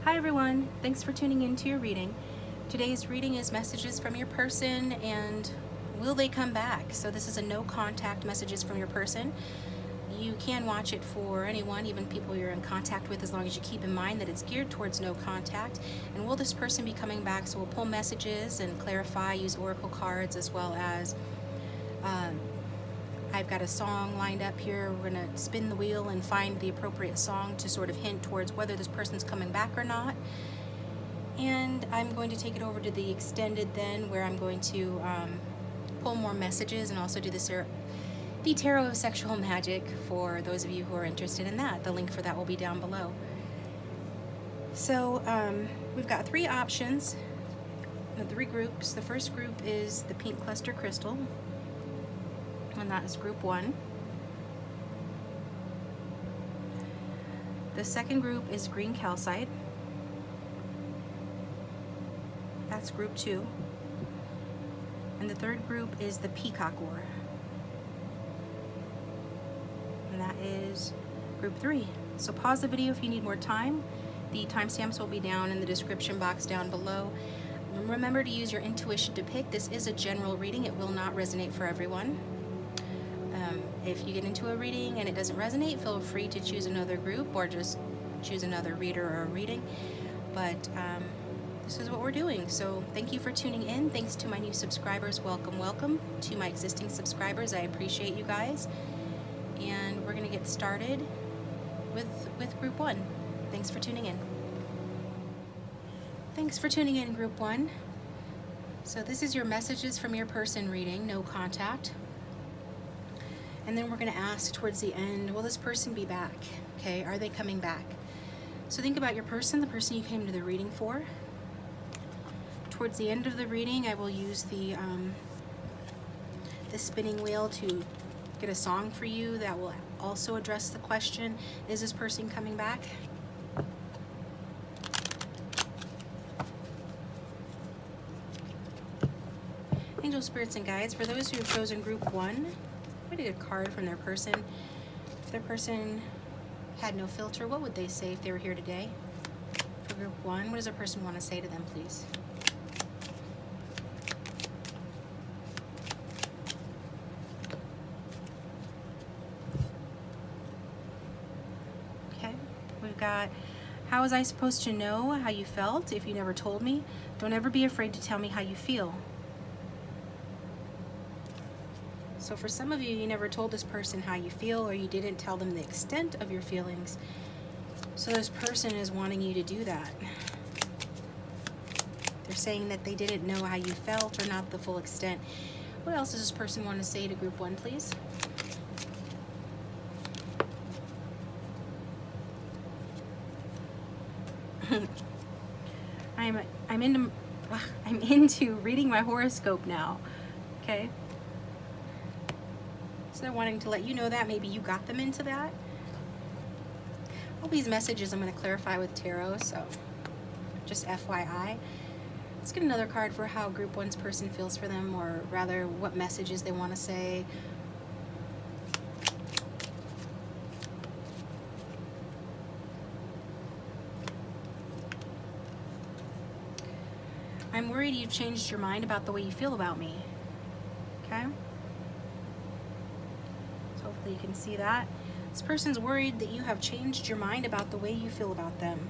Hi everyone, thanks for tuning into your reading. Today's reading is messages from your person and will they come back? So this is a no contact messages from your person. You can watch it for anyone, even people you're in contact with, as long as you keep in mind that it's geared towards no contact. And will this person be coming back? So we'll pull messages and clarify, use oracle cards, as well as I've got a song lined up here. We're going to spin the wheel and find the appropriate song to sort of hint towards whether this person's coming back or not. And I'm going to take it over to the extended then, where I'm going to pull more messages and also do the Tarot of Sexual Magic for those of you who are interested in that. The link for that will be down below. So we've got three options, three groups. The first group is the pink cluster crystal, and that is group 1. The second group is green calcite. That's group 2. And the third group is the peacock ore. And that is group 3. So pause the video if you need more time. The timestamps will be down in the description box down below. Remember to use your intuition to pick. This is a general reading. It will not resonate for everyone. If you get into a reading and it doesn't resonate, feel free to choose another group or just choose another reader or a reading. But this is what we're doing. So thank you for tuning in. Thanks to my new subscribers. Welcome, welcome. To my existing subscribers, I appreciate you guys. And we're going to get started with group 1. Thanks for tuning in. Thanks for tuning in, group 1. So this is your messages from your person reading, no contact. And then we're going to ask towards the end, will this person be back? Okay, are they coming back? So think about your person, the person you came to the reading for. Towards the end of the reading, I will use the spinning wheel to get a song for you that will also address the question, is this person coming back? Angel spirits and guides, for those who have chosen group 1, what a good card from their person. If their person had no filter, what would they say if they were here today? For group 1, what does a person want to say to them, please? Okay, we've got, how was I supposed to know how you felt if you never told me? Don't ever be afraid to tell me how you feel. So for some of you, you never told this person how you feel, or you didn't tell them the extent of your feelings. So this person is wanting you to do that. They're saying that they didn't know how you felt or not the full extent. What else does this person want to say to group 1, please? I'm into reading my horoscope now. Okay. So they're wanting to let you know that. Maybe you got them into that. All these messages I'm going to clarify with tarot, so just FYI. Let's get another card for how group 1's person feels for them, or rather what messages they want to say. I'm worried you've changed your mind about the way you feel about me. Okay? Hopefully you can see that. This person's worried that you have changed your mind about the way you feel about them.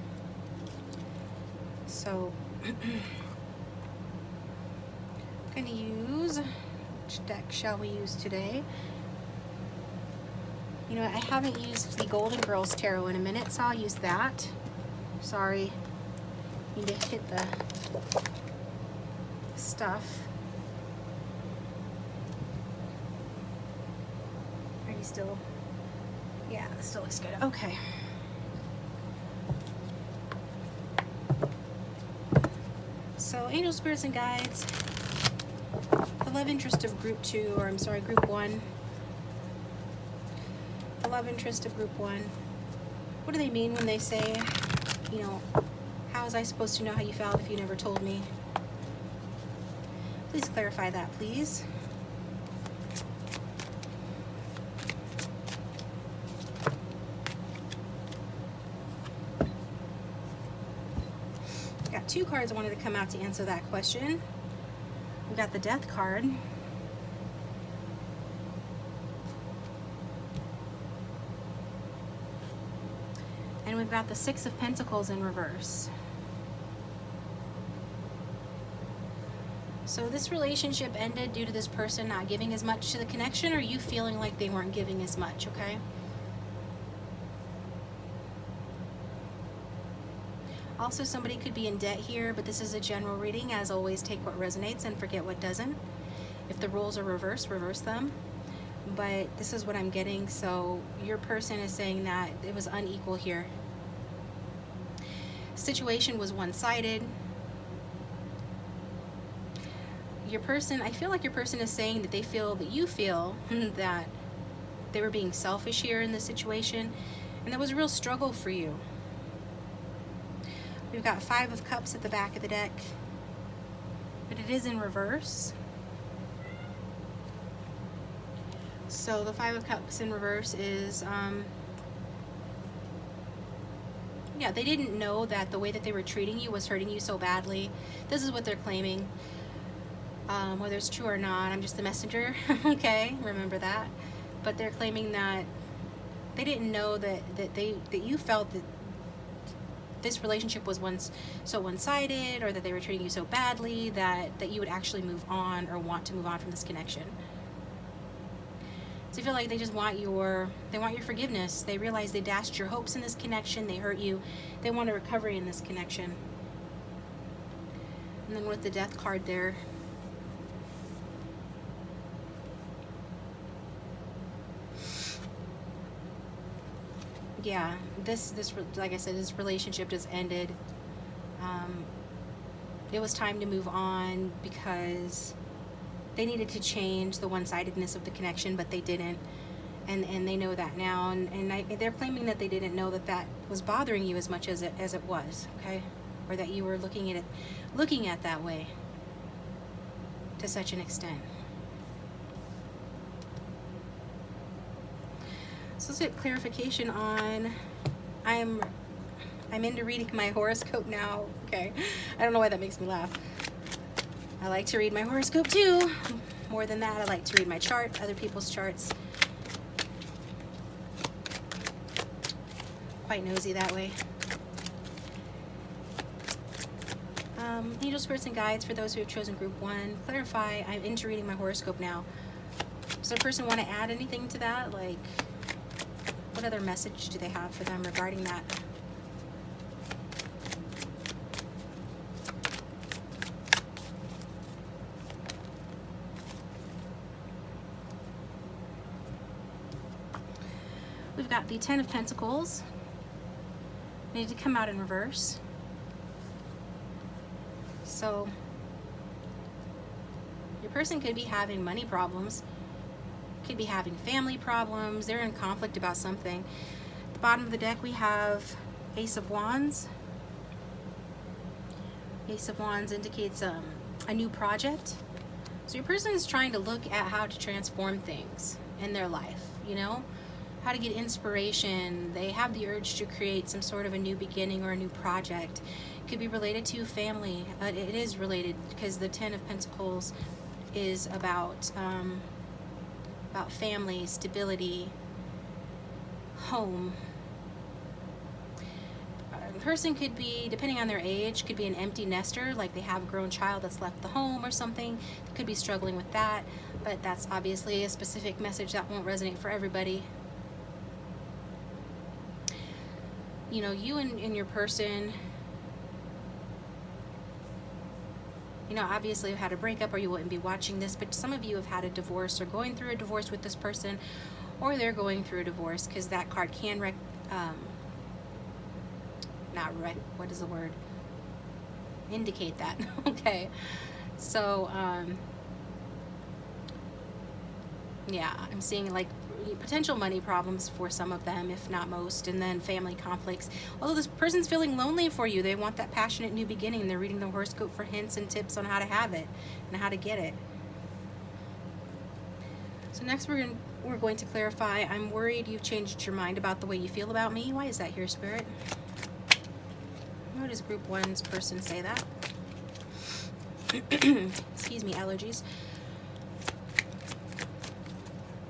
So, I'm going to use, which deck shall we use today? You know, I haven't used the Golden Girls Tarot in a minute, so I'll use that. Sorry, need to hit the stuff. Still, yeah, this still looks good. Okay. So, angel spirits and guides, the love interest of group 2, or I'm sorry, group 1. The love interest of group 1. What do they mean when they say, you know, how was I supposed to know how you felt if you never told me? Please clarify that, please. two cards wanted to come out to answer that question. We got the Death card. And we've got the Six of Pentacles in reverse. So this relationship ended due to this person not giving as much to the connection, or you feeling like they weren't giving as much, okay? Also, somebody could be in debt here, but this is a general reading. As always, take what resonates and forget what doesn't. If the roles are reversed, reverse them. But this is what I'm getting. So your person is saying that it was unequal here. Situation was one-sided. Your person, I feel like your person is saying that they feel that you feel that they were being selfish here in this situation, and that was a real struggle for you. We've got Five of Cups at the back of the deck, but it is in reverse. So the Five of Cups in reverse is, yeah, they didn't know that the way that they were treating you was hurting you so badly. This is what they're claiming. Whether it's true or not, I'm just the messenger, okay? Remember that. But they're claiming that they didn't know that you felt that this relationship was so one-sided, or that they were treating you so badly that you would actually move on or want to move on from this connection. So I feel like they just want your forgiveness. They realize they dashed your hopes in this connection. They hurt you. They want a recovery in this connection. And then with the Death card there, yeah, this like I said, this relationship just ended. It was time to move on because they needed to change the one-sidedness of the connection, but they didn't, and they know that now. And they're claiming that they didn't know that was bothering you as much as it was, okay, or that you were looking at that way to such an extent. So let's get clarification on, I'm into reading my horoscope now. Okay, I don't know why that makes me laugh. I like to read my horoscope too. More than that, I like to read my chart, other people's charts. Quite nosy that way. Angel, spirits, and guides for those who have chosen group 1. Clarify, I'm into reading my horoscope now. Does the person want to add anything to that? Like, what other message do they have for them regarding that? We've got the Ten of Pentacles. Need to come out in reverse. So your person could be having money problems, could be having family problems. They're in conflict about something. At the bottom of the deck we have Ace of Wands. Ace of Wands indicates a new project. So your person is trying to look at how to transform things in their life, you know, how to get inspiration. They have the urge to create some sort of a new beginning or a new project. It could be related to family. It is related because the Ten of Pentacles is about family, stability, home. A person could be, depending on their age, could be an empty nester, like they have a grown child that's left the home or something. They could be struggling with that, but that's obviously a specific message that won't resonate for everybody. You know, you and your person, you know, obviously have had a breakup or you wouldn't be watching this, but some of you have had a divorce or going through a divorce with this person, or they're going through a divorce, because that card can indicate that. Okay, so yeah, I'm seeing like potential money problems for some of them, if not most, and then family conflicts. Although this person's feeling lonely for you, they want that passionate new beginning. They're reading the horoscope for hints and tips on how to have it and how to get it. So next we're going to clarify, I'm worried you've changed your mind about the way you feel about me. Why is that here, Spirit? Why does group 1's person say that? Excuse me, allergies.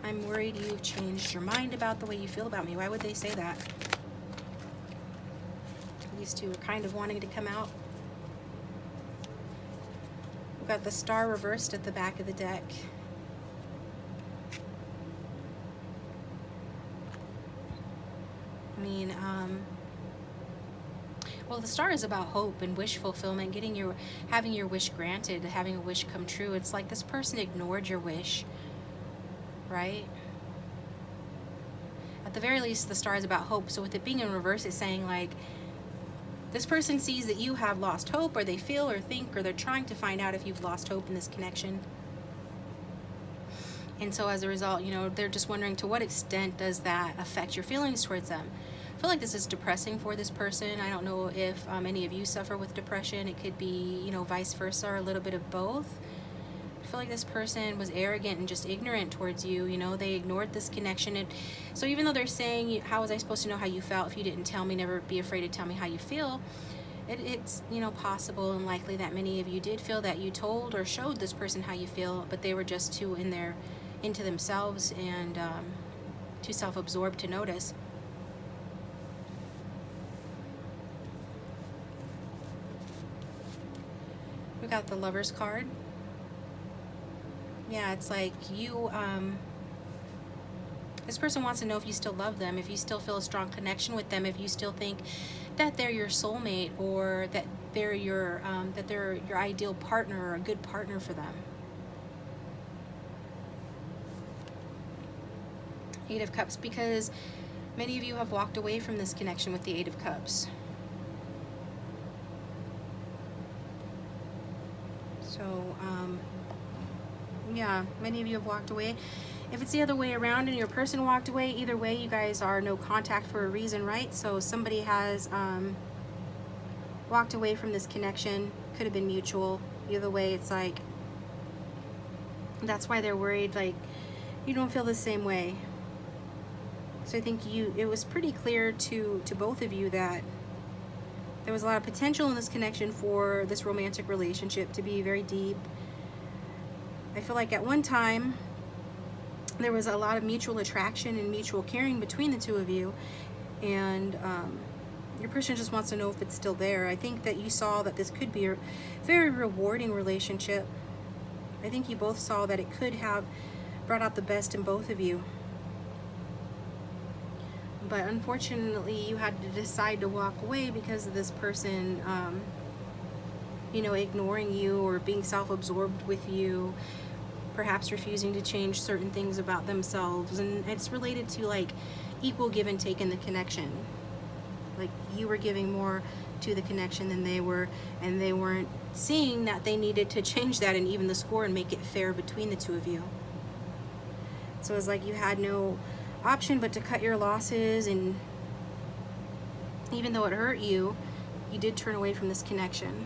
I'm worried you've changed your mind about the way you feel about me. Why would they say that? These two are kind of wanting to come out. We've got the star reversed at the back of the deck. I mean, well, the star is about hope and wish fulfillment, having your wish granted, having a wish come true. It's like this person ignored your wish, right? At the very least, the star is about hope. So with it being in reverse, it's saying like, this person sees that you have lost hope, or they feel or think, or they're trying to find out if you've lost hope in this connection. And so as a result, you know, they're just wondering to what extent does that affect your feelings towards them. I feel like this is depressing for this person. I don't know if any of you suffer with depression. It could be, you know, vice versa, or a little bit of both. I feel like this person was arrogant and just ignorant towards you. You know, they ignored this connection. And so even though they're saying, how was I supposed to know how you felt if you didn't tell me? Never be afraid to tell me how you feel. It's, you know, possible and likely that many of you did feel that you told or showed this person how you feel, but they were just too into themselves and too self-absorbed to notice. We got the Lover's card. Yeah, it's like you, this person wants to know if you still love them, if you still feel a strong connection with them, if you still think that they're your soulmate, or that they're your ideal partner or a good partner for them. Eight of Cups, because many of you have walked away from this connection with the Eight of Cups. So, yeah, many of you have walked away. If it's the other way around and your person walked away, either way, you guys are no contact for a reason, right? So somebody has walked away from this connection. Could have been mutual. Either way, it's like, that's why they're worried, like, you don't feel the same way. So I think it was pretty clear to both of you that there was a lot of potential in this connection for this romantic relationship to be very deep. I feel like at one time there was a lot of mutual attraction and mutual caring between the two of you, and your person just wants to know if it's still there. I think that you saw that this could be a very rewarding relationship. I think you both saw that it could have brought out the best in both of you. But unfortunately, you had to decide to walk away because of this person, you know, ignoring you or being self-absorbed with you, perhaps refusing to change certain things about themselves. And it's related to like equal give and take in the connection. Like you were giving more to the connection than they were, and they weren't seeing that they needed to change that and even the score and make it fair between the two of you. So it's like you had no option but to cut your losses, and even though it hurt you, you did turn away from this connection.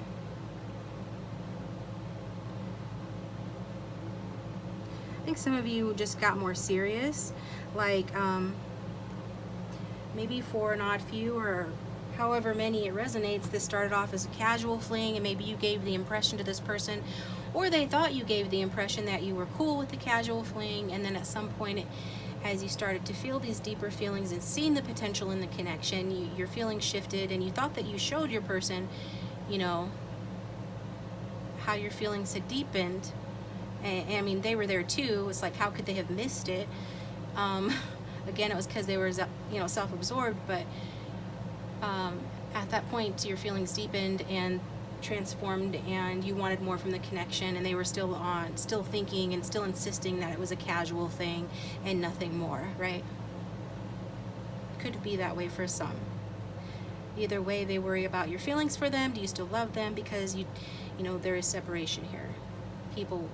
I think some of you just got more serious, like maybe for an odd few or however many it resonates, this started off as a casual fling, and maybe you gave the impression to this person, or they thought you gave the impression that you were cool with the casual fling, and then at some point as you started to feel these deeper feelings and seeing the potential in the connection, your feelings shifted, and you thought that you showed your person, you know, how your feelings had deepened. And I mean, they were there too. It's like, how could they have missed it? Again, it was because they were, you know, self-absorbed, but at that point, your feelings deepened and transformed, and you wanted more from the connection, and they were still thinking and still insisting that it was a casual thing and nothing more, right? Could be that way for some. Either way, they worry about your feelings for them. Do you still love them? Because you know, there is separation here. People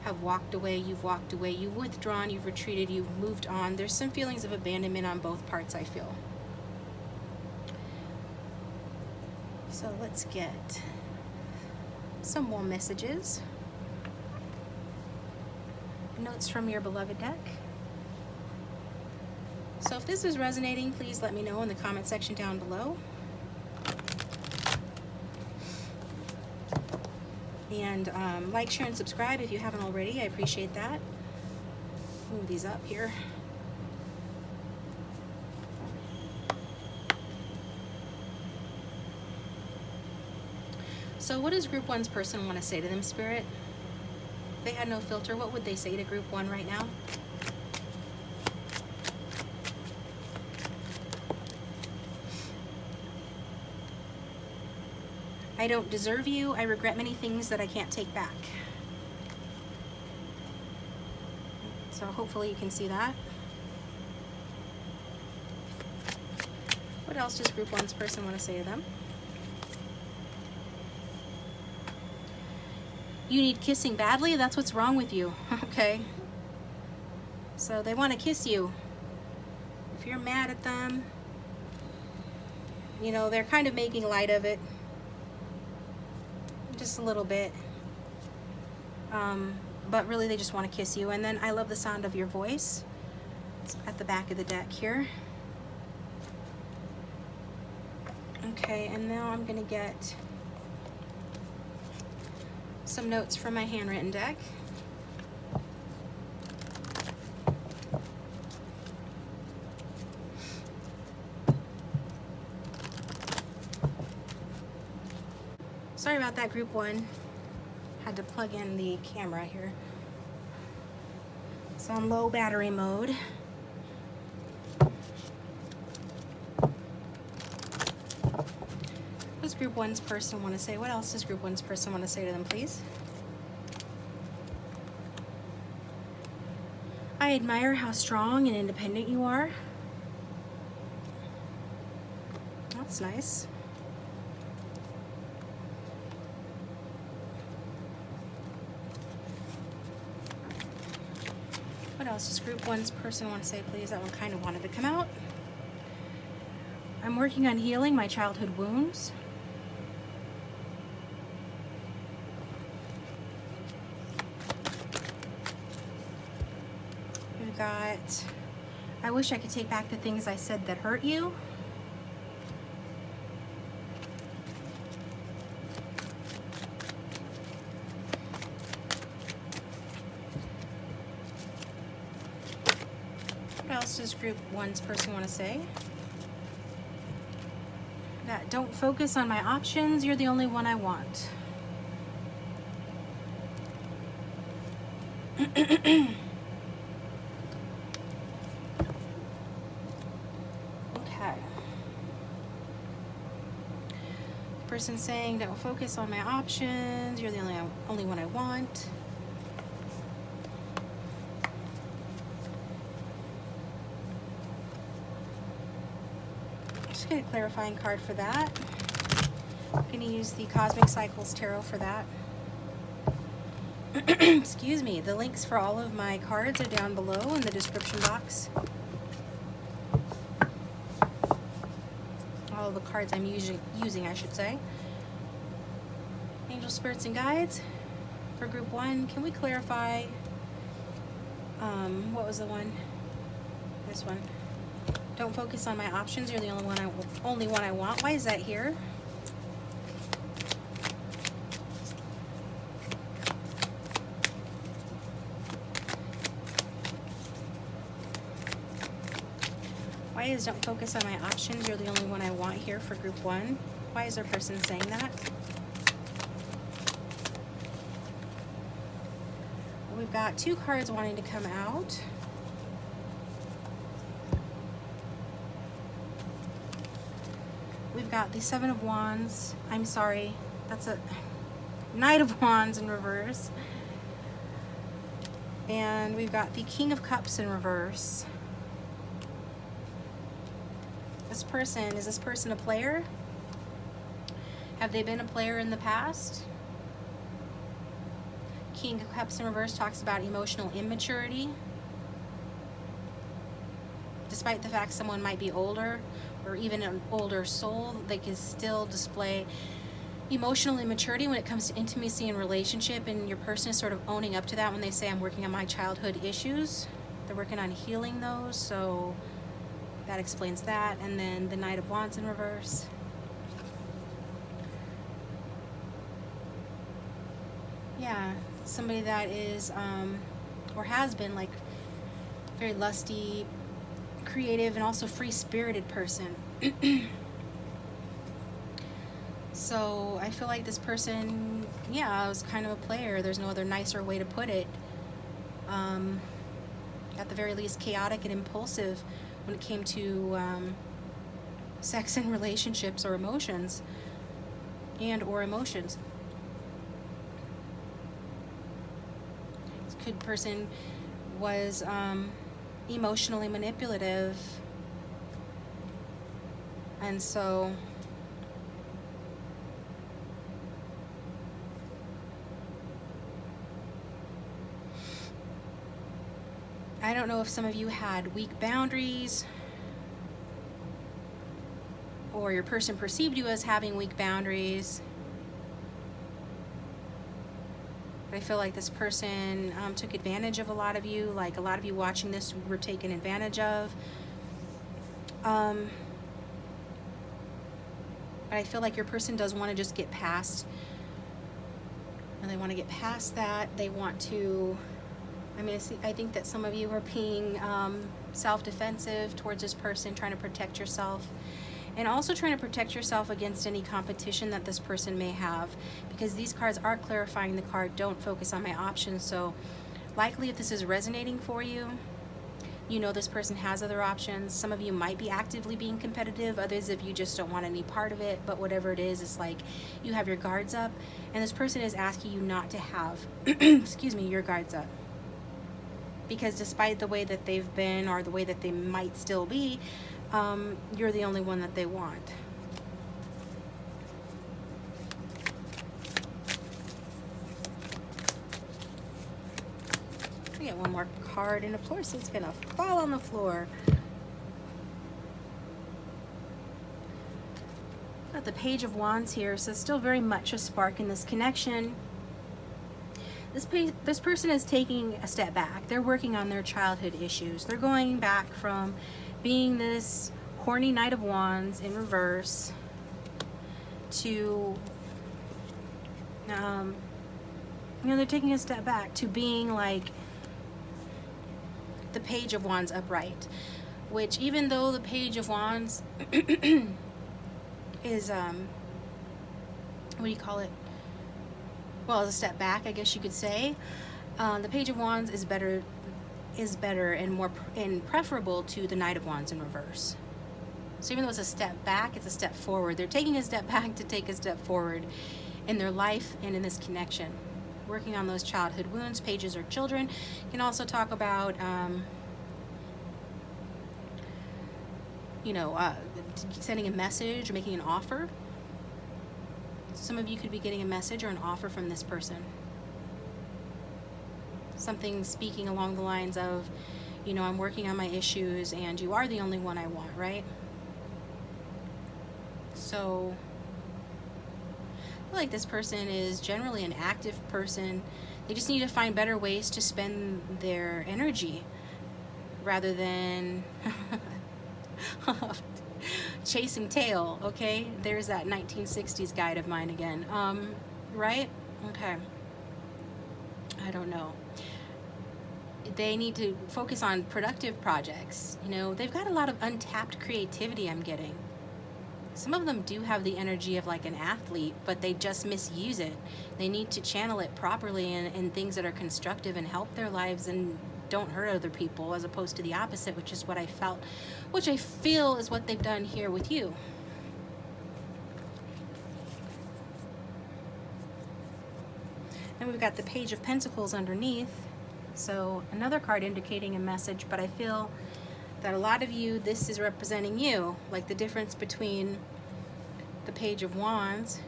have walked away, you've walked away, you've withdrawn, you've retreated, you've moved on. There's some feelings of abandonment on both parts, I feel. So let's get some more messages. Notes from your beloved deck. So if this is resonating, please let me know in the comment section down below. And like, share, and subscribe if you haven't already. I appreciate that. Move these up here. So what does Group 1's person want to say to them, Spirit? If they had no filter, what would they say to Group 1 right now? I don't deserve you. I regret many things that I can't take back. So hopefully you can see that. What else does Group 1's person want to say to them? You need kissing badly? That's what's wrong with you. Okay. So they want to kiss you. If you're mad at them, you know, they're kind of making light of it. Just a little bit. But really they just want to kiss you. And then I love the sound of your voice. It's at the back of the deck here. Okay, and now I'm going to get some notes from my handwritten deck. Sorry about that, Group 1. Had to plug in the camera here. It's on low battery mode. What does Group 1's person want to say? What else does Group 1's person want to say to them, please? I admire how strong and independent you are. That's nice. What else does Group 1's person want to say, please? That one kind of wanted to come out. I'm working on healing my childhood wounds. We've got, I wish I could take back the things I said that hurt you. What else does Group 1's person want to say? That don't focus on my options, you're the only one I want. Okay. Person saying don't focus on my options, you're the only one I want. Get a clarifying card for that. I'm going to use the Cosmic Cycles Tarot for that. Excuse me. The links for all of my cards are down below in the description box. All of the cards I'm using, I should say. Angel, Spirits, and Guides for Group 1. Can we clarify? What was the one? This one. Don't focus on my options. You're the only one I want. Why is that here? Why is don't focus on my options? You're the only one I want here for Group 1. Why is our person saying that? We've got 2 cards wanting to come out. We've got the 7 of Wands. I'm sorry, that's a Knight of Wands in reverse. And we've got the King of Cups in reverse. Is this person a player? Have they been a player in the past? King of Cups in reverse talks about emotional immaturity. Despite the fact someone might be older, or even an older soul, they can still display emotional immaturity when it comes to intimacy and relationship, and your person is sort of owning up to that when they say, I'm working on my childhood issues. They're working on healing those, so that explains that. And then the Knight of Wands in reverse. yeah, somebody that is, or has been like very lusty, creative, and also free-spirited person. So I feel like this person, yeah, was kind of a player. There's no other nicer way to put it. At the very least, chaotic and impulsive when it came to sex and relationships or emotions, or emotions. This good person was emotionally manipulative, and so I don't know if some of you had weak boundaries, or your person perceived you as having weak boundaries. But I feel like this person took advantage of a lot of you. Like a lot of you watching this were taken advantage of. But I feel like your person does want to just get past. And they want to get past that. They want to, I think that some of you are being self-defensive towards this person, trying to protect yourself. And also trying to protect yourself against any competition that this person may have. Because these cards are clarifying the card, don't focus on my options. So likely if this is resonating for you, you know this person has other options. Some of you might be actively being competitive. Others of you just don't want any part of it. But whatever it is, it's like you have your guards up. And this person is asking you not to have, excuse me, your guards up. Because despite the way that they've been or the way that they might still be, you're the only one that they want. I get one more card, and of course it's gonna fall on the floor. Got the Page of Wands here, so still very much a spark in this connection. This person is taking a step back. They're working on their childhood issues. They're going back from being this horny Knight of Wands in reverse to, they're taking a step back to being like the Page of Wands upright, which even though the Page of Wands is, what do you call it? Well, as a step back, I guess you could say. The Page of Wands is better and more preferable to the Knight of Wands in reverse. So even though it's a step back, it's a step forward. They're taking a step back to take a step forward in their life and in this connection. Working on those childhood wounds. Pages are children. You can also talk about, sending a message or making an offer. Some of you could be getting a message or an offer from this person. Something speaking along the lines of, I'm working on my issues and you are the only one I want, right? So I feel like this person is generally an active person. They just need to find better ways to spend their energy rather than chasing tail, okay? There's that 1960s guide of mine again. Right? Okay. I don't know. They need to focus on productive projects. They've got a lot of untapped creativity, I'm getting. Some of them do have the energy of like an athlete, but they just misuse it. They need to channel it properly in things that are constructive and help their lives and don't hurt other people, as opposed to the opposite, which is what I feel is what they've done here with you. And we've got the Page of Pentacles underneath. So another card indicating a message, but I feel that a lot of you, this is representing you. Like the difference between the Page of Wands.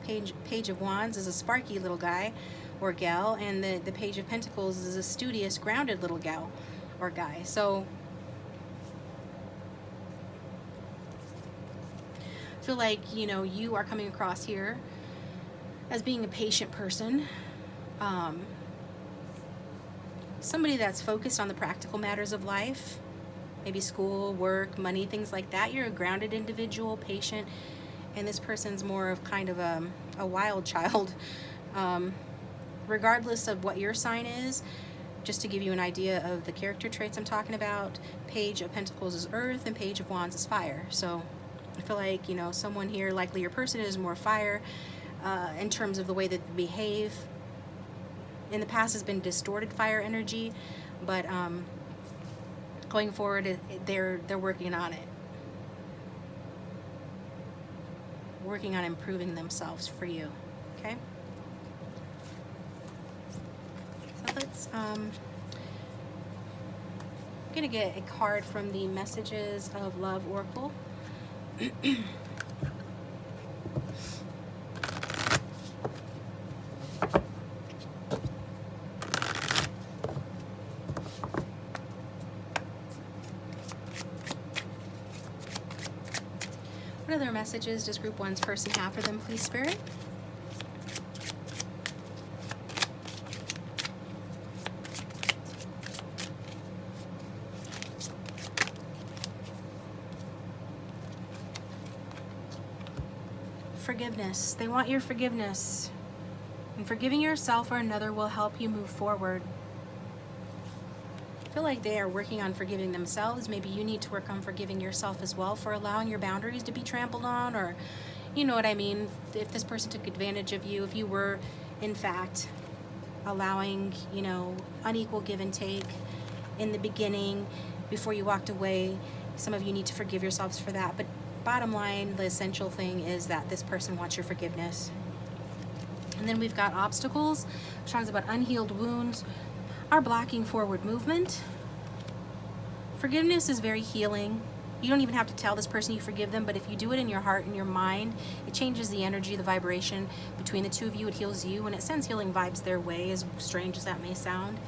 Page of Wands is a sparky little guy or gal, and the Page of Pentacles is a studious, grounded little gal or guy. So I feel like, you are coming across here as being a patient person. Somebody that's focused on the practical matters of life, maybe school, work, money, things like that. You're a grounded individual, patient, and this person's more of kind of a wild child. regardless of what your sign is, just to give you an idea of the character traits I'm talking about, Page of Pentacles is earth and Page of Wands is fire. So I feel like, you know, someone here, likely your person, is more fire in terms of the way that they behave. In the past has been distorted fire energy, but going forward, they're working on it. Working on improving themselves for you, okay? So let's, I'm gonna get a card from the Messages of Love Oracle. What other messages does Group 1's person have for them, please, Spirit? Forgiveness. They want your forgiveness. And forgiving yourself or another will help you move forward. I feel like they are working on forgiving themselves. Maybe you need to work on forgiving yourself as well for allowing your boundaries to be trampled on, or you know what I mean. If this person took advantage of you, if you were in fact allowing, you know, unequal give and take in the beginning before you walked away, some of you need to forgive yourselves for that. But bottom line, the essential thing is that this person wants your forgiveness. And then we've got obstacles, which talks about unhealed wounds are blocking forward movement. Forgiveness is very healing. You don't even have to tell this person you forgive them, but if you do it in your heart and your mind, it changes the energy, the vibration between the two of you. It heals you, and it sends healing vibes their way, as strange as that may sound.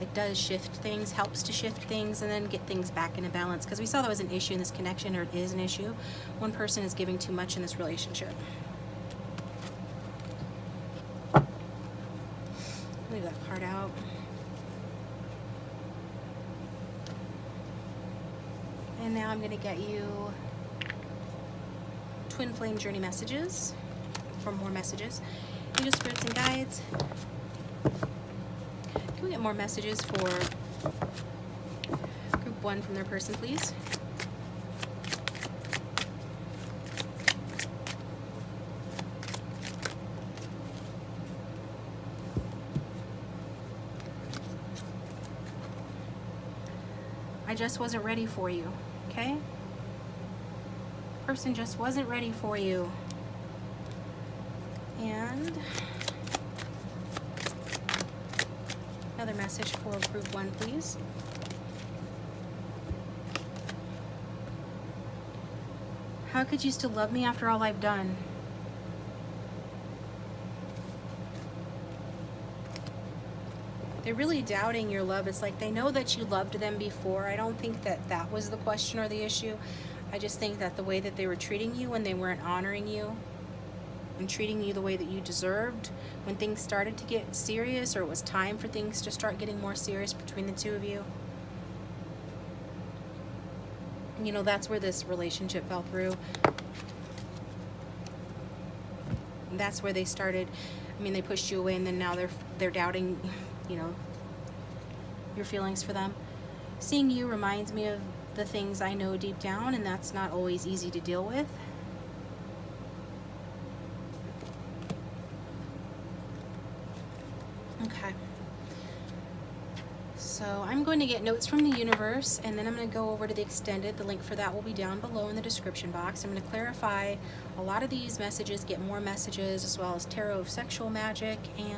It does shift things, helps to shift things, and then get things back into balance. Because we saw that was an issue in this connection, or it is an issue. One person is giving too much in this relationship. Leave that card out. And now I'm going to get you Twin Flame Journey messages for more messages. Angel Spirits and Guides. Can we get more messages for Group 1 from their person, please? I just wasn't ready for you. Okay? Person just wasn't ready for you. And another message for Group 1, please. How could you still love me after all I've done? They're really doubting your love. It's like they know that you loved them before. I don't think that that was the question or the issue. I just think that the way that they were treating you when they weren't honoring you and treating you the way that you deserved, when things started to get serious, or it was time for things to start getting more serious between the two of you, you know, that's where this relationship fell through. And that's where they started. I mean, they pushed you away, and then now they're doubting, you know, your feelings for them. Seeing you reminds me of the things I know deep down, and that's not always easy to deal with. Okay. So I'm going to get notes from the universe, and then I'm going to go over to the extended. The link for that will be down below in the description box. I'm going to clarify a lot of these messages, get more messages, as well as tarot of sexual magic, and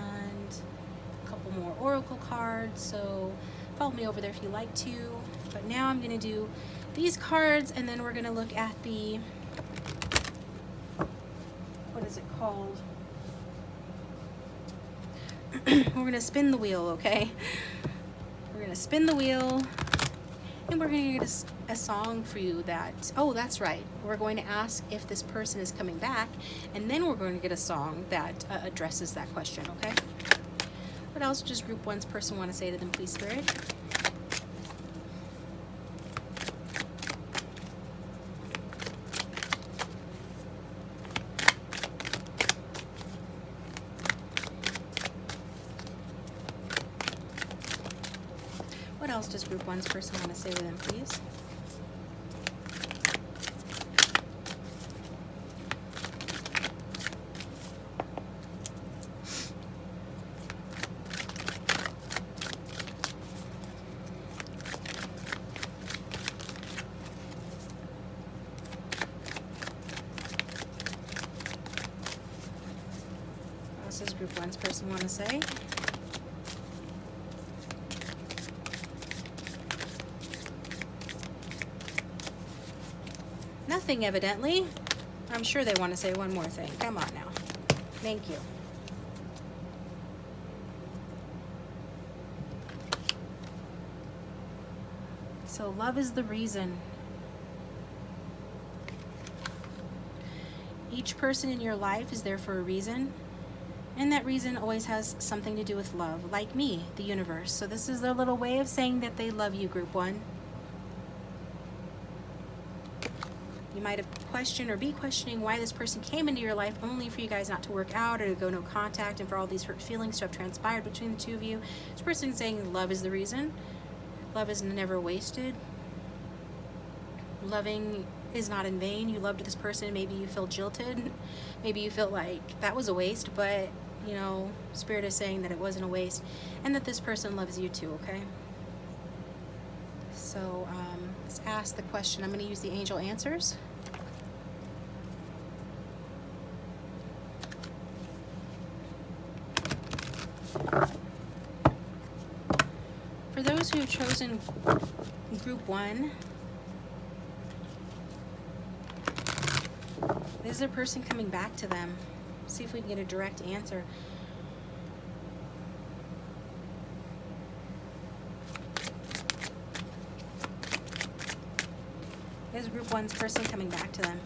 more oracle cards. So follow me over there if you like to. But now I'm going to do these cards, and then we're going to look at the, what is it called? We're going to spin the wheel, okay? We're going to spin the wheel, and we're going to get a song for you that, oh, that's right. We're going to ask if this person is coming back, and then we're going to get a song that addresses that question, okay? What else does Group 1's person want to say to them, please, Spirit? What else does group one's person want to say to them, please? What else does group one's person want to say? Nothing, evidently. I'm sure they want to say one more thing. Come on now. Thank you. So love is the reason. Each person in your life is there for a reason, and that reason always has something to do with love, like me, the universe. So this is their little way of saying that they love you, group one. You might have questioned or be questioning why this person came into your life only for you guys not to work out or to go no contact and for all these hurt feelings to have transpired between the two of you. This person is saying love is the reason. Love is never wasted. Loving is not in vain. You loved this person. Maybe you feel jilted. Maybe you feel like that was a waste, but you know, Spirit is saying that it wasn't a waste and that this person loves you too, okay? So let's ask the question. I'm going to use the angel answers. For those who have chosen group one, is there a person coming back to them? See if we can get a direct answer. Is group one's person coming back to them?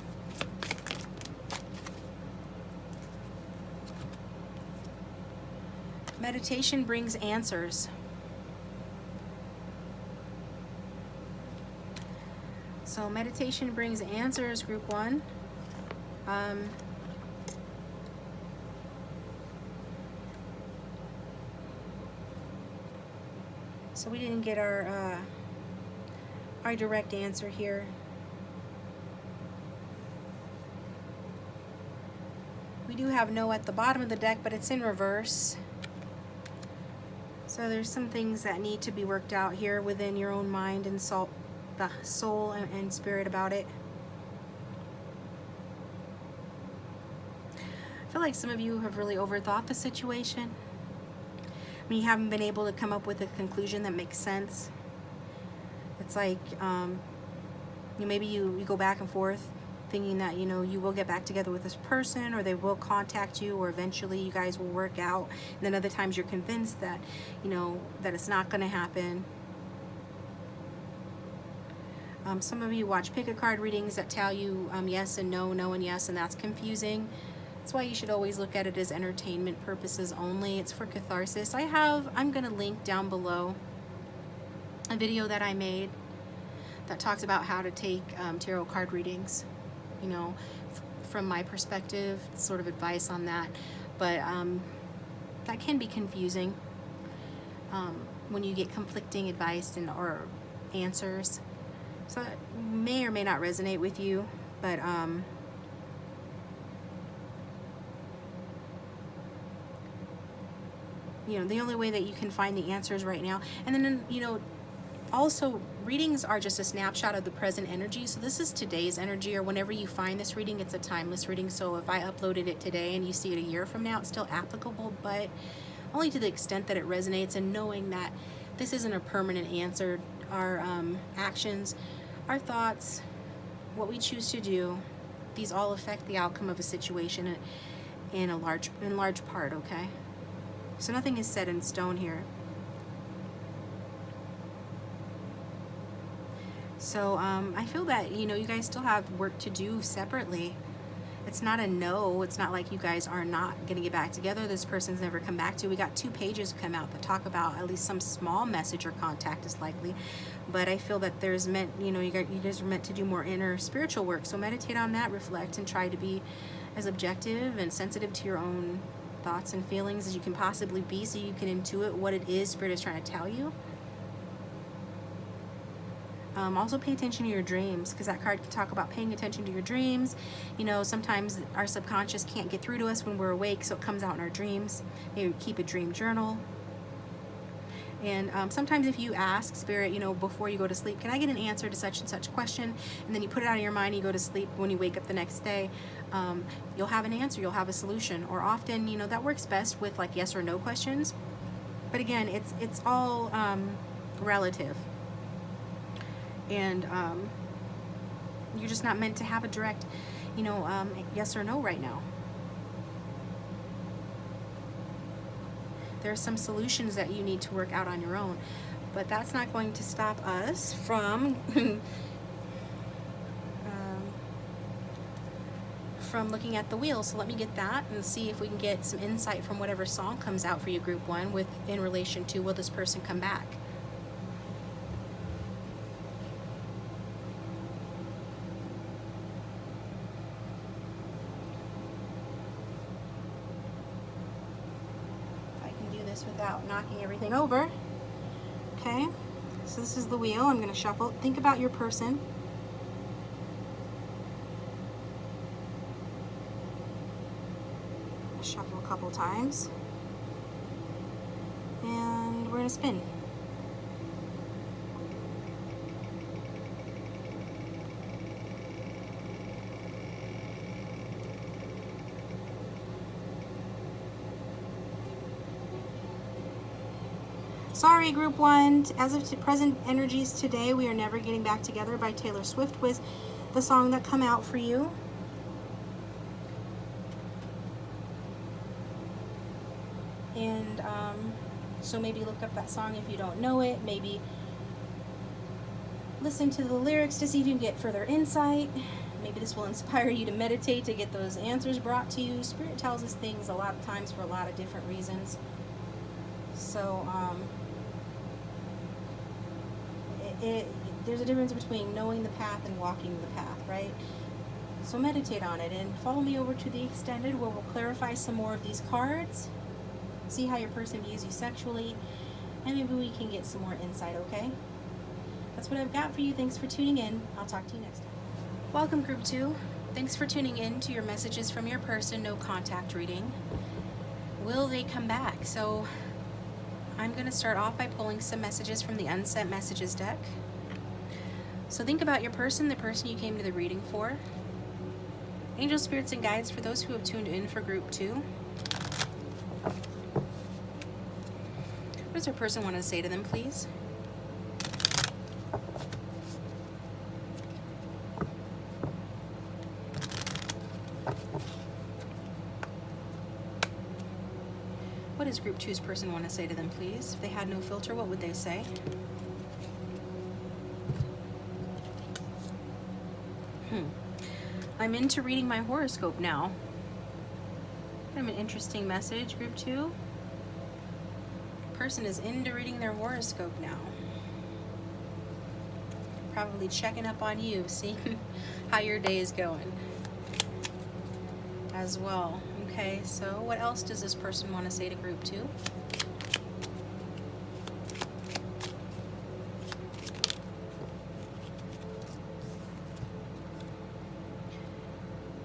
Meditation brings answers. So meditation brings answers, group one. So we didn't get our direct answer here. We do have no at the bottom of the deck, but it's in reverse. So there's some things that need to be worked out here within your own mind and soul and spirit about it. I feel like some of you have really overthought the situation. I mean, you haven't been able to come up with a conclusion that makes sense. It's like maybe you go back and forth thinking that, you know, you will get back together with this person or they will contact you or eventually you guys will work out. And then other times you're convinced that, you know, that it's not going to happen. Some of you watch pick a card readings that tell you yes and no, no and yes, and that's confusing. That's why you should always look at it as entertainment purposes only. It's for catharsis. I'm going to link down below a video that I made that talks about how to take tarot card readings, you know, from my perspective, sort of advice on that. But that can be confusing when you get conflicting advice or answers. So it may or may not resonate with you, but you know, the only way that you can find the answers right now. And then, you know, also readings are just a snapshot of the present energy. So this is today's energy, or whenever you find this reading, it's a timeless reading. So if I uploaded it today and you see it a year from now, it's still applicable, but only to the extent that it resonates, and knowing that this isn't a permanent answer. Our actions, our thoughts, what we choose to do, these all affect the outcome of a situation in large part, okay? So nothing is set in stone here. So I feel that, you know, you guys still have work to do separately. It's not a no. It's not like you guys are not going to get back together. This person's never come back to you. We got 2 pages come out that talk about at least some small message or contact is likely. But I feel that there's meant, you know, you guys are meant to do more inner spiritual work. So meditate on that, reflect, and try to be as objective and sensitive to your own thoughts and feelings as you can possibly be, so you can intuit what it is Spirit is trying to tell you. Also pay attention to your dreams, because that card can talk about paying attention to your dreams. You know, sometimes our subconscious can't get through to us when we're awake, so it comes out in our dreams. Maybe keep a dream journal. And sometimes if you ask Spirit, you know, before you go to sleep, can I get an answer to such and such question? And then you put it out of your mind, you go to sleep. When you wake up the next day, you'll have an answer, you'll have a solution. Or often, you know, that works best with like yes or no questions. But again, it's all relative. And you're just not meant to have a direct, you know, yes or no right now. There are some solutions that you need to work out on your own, but that's not going to stop us from from looking at the wheel. So let me get that and see if we can get some insight from whatever song comes out for you, Group 1, with in relation to will this person come back. Without knocking everything over. Okay, so this is the wheel. I'm going to shuffle. Think about your person. Shuffle a couple times. And we're going to spin. Sorry, Group 1, as of present energies today, We Are Never Getting Back Together by Taylor Swift was the song that come out for you. And so maybe look up that song if you don't know it. Maybe listen to the lyrics to see if you can get further insight. Maybe this will inspire you to meditate to get those answers brought to you. Spirit tells us things a lot of times for a lot of different reasons. So, there's a difference between knowing the path and walking the path, right? So meditate on it and follow me over to the extended where we'll clarify some more of these cards, see how your person views you sexually, and maybe we can get some more insight, okay? That's what I've got for you. Thanks for tuning in. I'll talk to you next time. Welcome, Group 2. Thanks for tuning in to your messages from your person, no contact reading. Will they come back? So I'm going to start off by pulling some messages from the Unsent Messages deck. So think about your person, the person you came to the reading for. Angel spirits and guides for those who have tuned in for Group 2. What does our person want to say to them, please? What does Group 2's person want to say to them, please? If they had no filter, what would they say? I'm into reading my horoscope now. Kind of an interesting message, Group 2. Person is into reading their horoscope now. Probably checking up on you, seeing how your day is going as well. Okay, so what else does this person want to say to Group 2?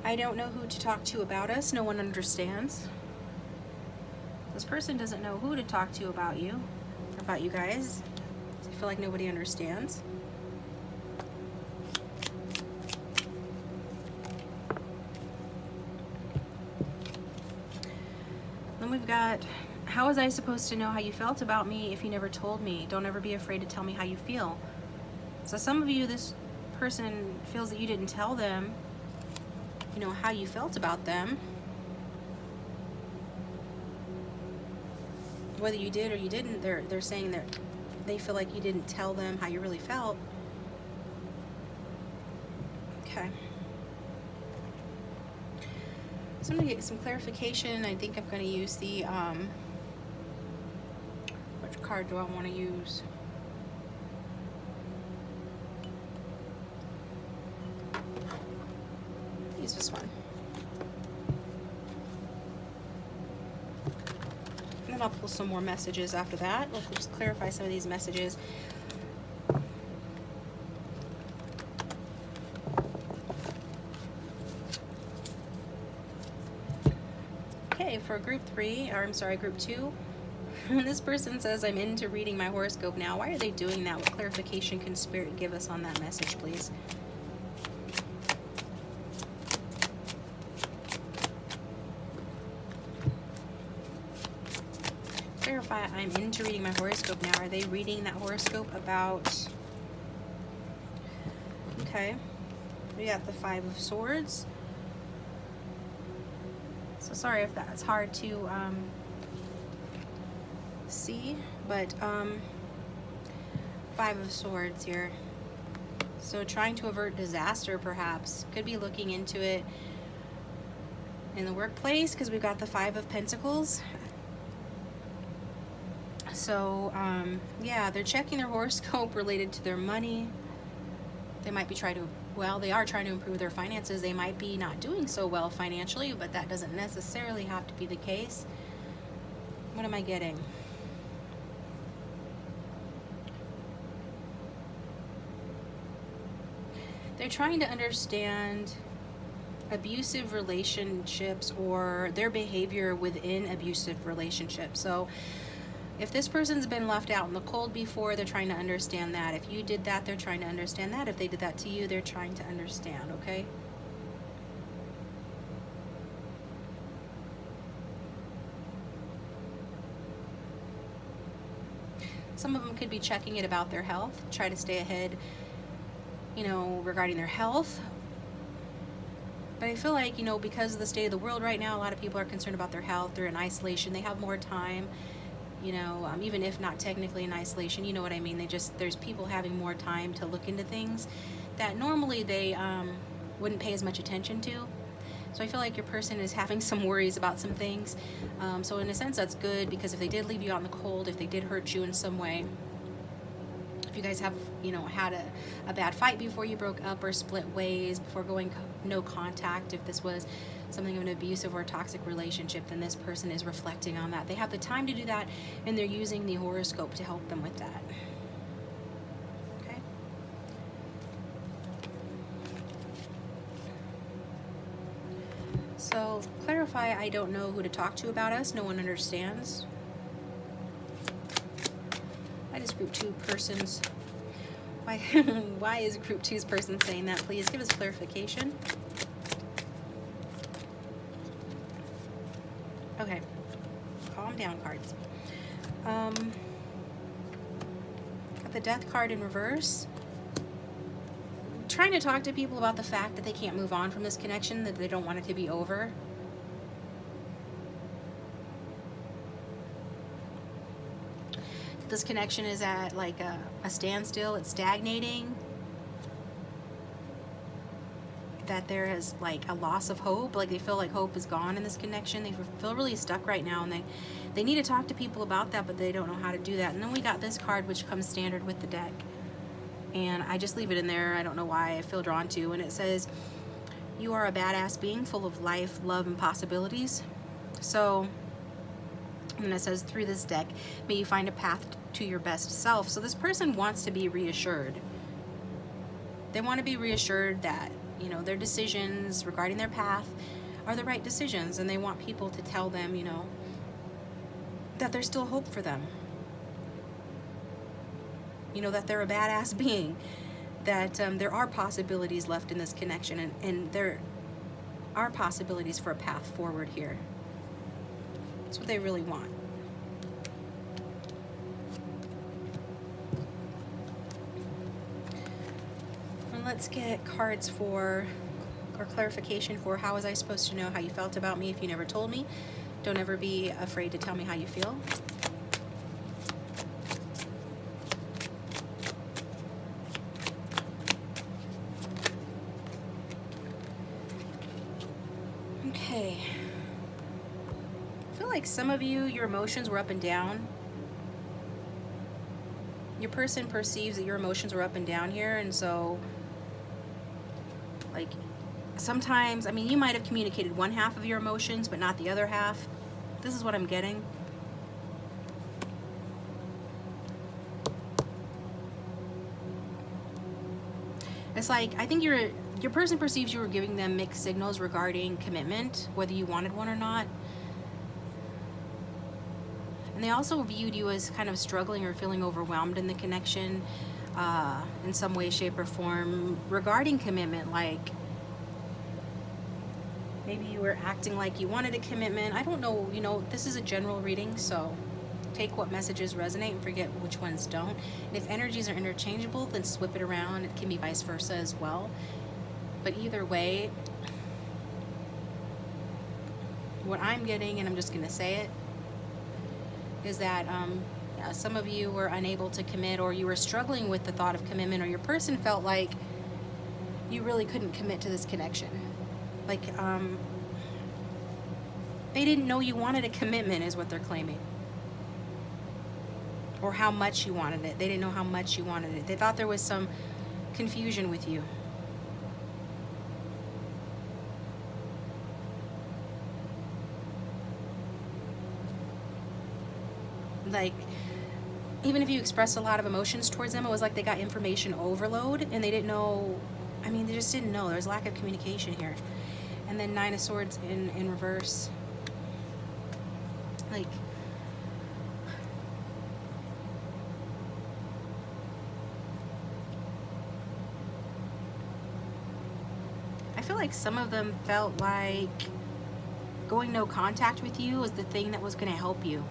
I don't know who to talk to about us. No one understands. This person doesn't know who to talk to about you, or about you guys. I feel like nobody understands. Then we've got, how was I supposed to know how you felt about me if you never told me? Don't ever be afraid to tell me how you feel. So some of you, this person feels that you didn't tell them, you know, how you felt about them. Whether you did or you didn't, they're saying that they feel like you didn't tell them how you really felt. Okay. So I'm going to get some clarification. I think I'm going to use the, which card do I want to use? Use this one. And then I'll pull some more messages after that. We'll just clarify some of these messages. for group 3, or I'm sorry, group 2, this person says, I'm into reading my horoscope now. Why are they doing that? What clarification can Spirit give us on that message, please? Clarify, I'm into reading my horoscope now. Are they reading that horoscope about... Okay. We got the 5 of Swords. So sorry if that's hard to see, but 5 of Swords here. So trying to avert disaster, perhaps. Could be looking into it in the workplace, because we've got the 5 of Pentacles. So yeah, they're checking their horoscope related to their money. They might be trying to, well, they are trying to improve their finances. They might be not doing so well financially, but that doesn't necessarily have to be the case. What am I getting? They're trying to understand abusive relationships or their behavior within abusive relationships. So if this person's been left out in the cold before, they're trying to understand that. If you did that, they're trying to understand that. If they did that to you, they're trying to understand, okay? Some of them could be checking it about their health, try to stay ahead, you know, regarding their health. But I feel like, you know, because of the state of the world right now, a lot of people are concerned about their health. They're in isolation. They have more time. You know, even if not technically in isolation, you know what I mean? There's people having more time to look into things that normally they wouldn't pay as much attention to. So I feel like your person is having some worries about some things. So in a sense, that's good, because if they did leave you out in the cold, if they did hurt you in some way, if you guys have, you know, had a bad fight before you broke up or split ways, before going no contact, if this was something of an abusive or toxic relationship, then this person is reflecting on that. They have the time to do that, and they're using the horoscope to help them with that. Okay? So, clarify, I don't know who to talk to about us. No one understands. Why does group 2 persons... Why is group 2's person saying that? Please give us clarification. Okay, calm down, cards. Got the Death card in reverse. Trying to talk to people about the fact that they can't move on from this connection, that they don't want it to be over. This connection is at like a standstill. It's stagnating. That there is like a loss of hope, like they feel like hope is gone in this connection. They feel really stuck right now, and they need to talk to people about that, but they don't know how to do that. And then we got this card, which comes standard with the deck, and I just leave it in there. I don't know why I feel drawn to. And it says, you are a badass being full of life, love, and possibilities. So, and then it says, through this deck, may you find a path to your best self. So this person wants to be reassured. They want to be reassured that, you know, their decisions regarding their path are the right decisions, and they want people to tell them, you know, that there's still hope for them. You know, that they're a badass being, that there are possibilities left in this connection, and there are possibilities for a path forward here. That's what they really want. Let's get cards for, or clarification for, how was I supposed to know how you felt about me if you never told me? Don't ever be afraid to tell me how you feel. Okay. I feel like some of you, your emotions were up and down. Your person perceives that your emotions were up and down here, and so like sometimes, I mean, you might have communicated one half of your emotions, but not the other half. This is what I'm getting. It's like, I think your person perceives you were giving them mixed signals regarding commitment, whether you wanted one or not. And they also viewed you as kind of struggling or feeling overwhelmed in the connection in some way, shape, or form regarding commitment. Like, maybe you were acting like you wanted a commitment. I don't know, you know, this is a general reading, so take what messages resonate and forget which ones don't. And if energies are interchangeable, then swip it around. It can be vice versa as well. But either way, what I'm getting, and I'm just going to say it, is that yeah, some of you were unable to commit, or you were struggling with the thought of commitment, or your person felt like you really couldn't commit to this connection. Like, they didn't know you wanted a commitment is what they're claiming. Or how much you wanted it. They didn't know how much you wanted it. They thought there was some confusion with you. Like, even if you expressed a lot of emotions towards them, it was like they got information overload and they didn't know. I mean, they just didn't know. There's lack of communication here. And then 9 of Swords in reverse. Like, I feel like some of them felt like going no contact with you was the thing that was going to help you.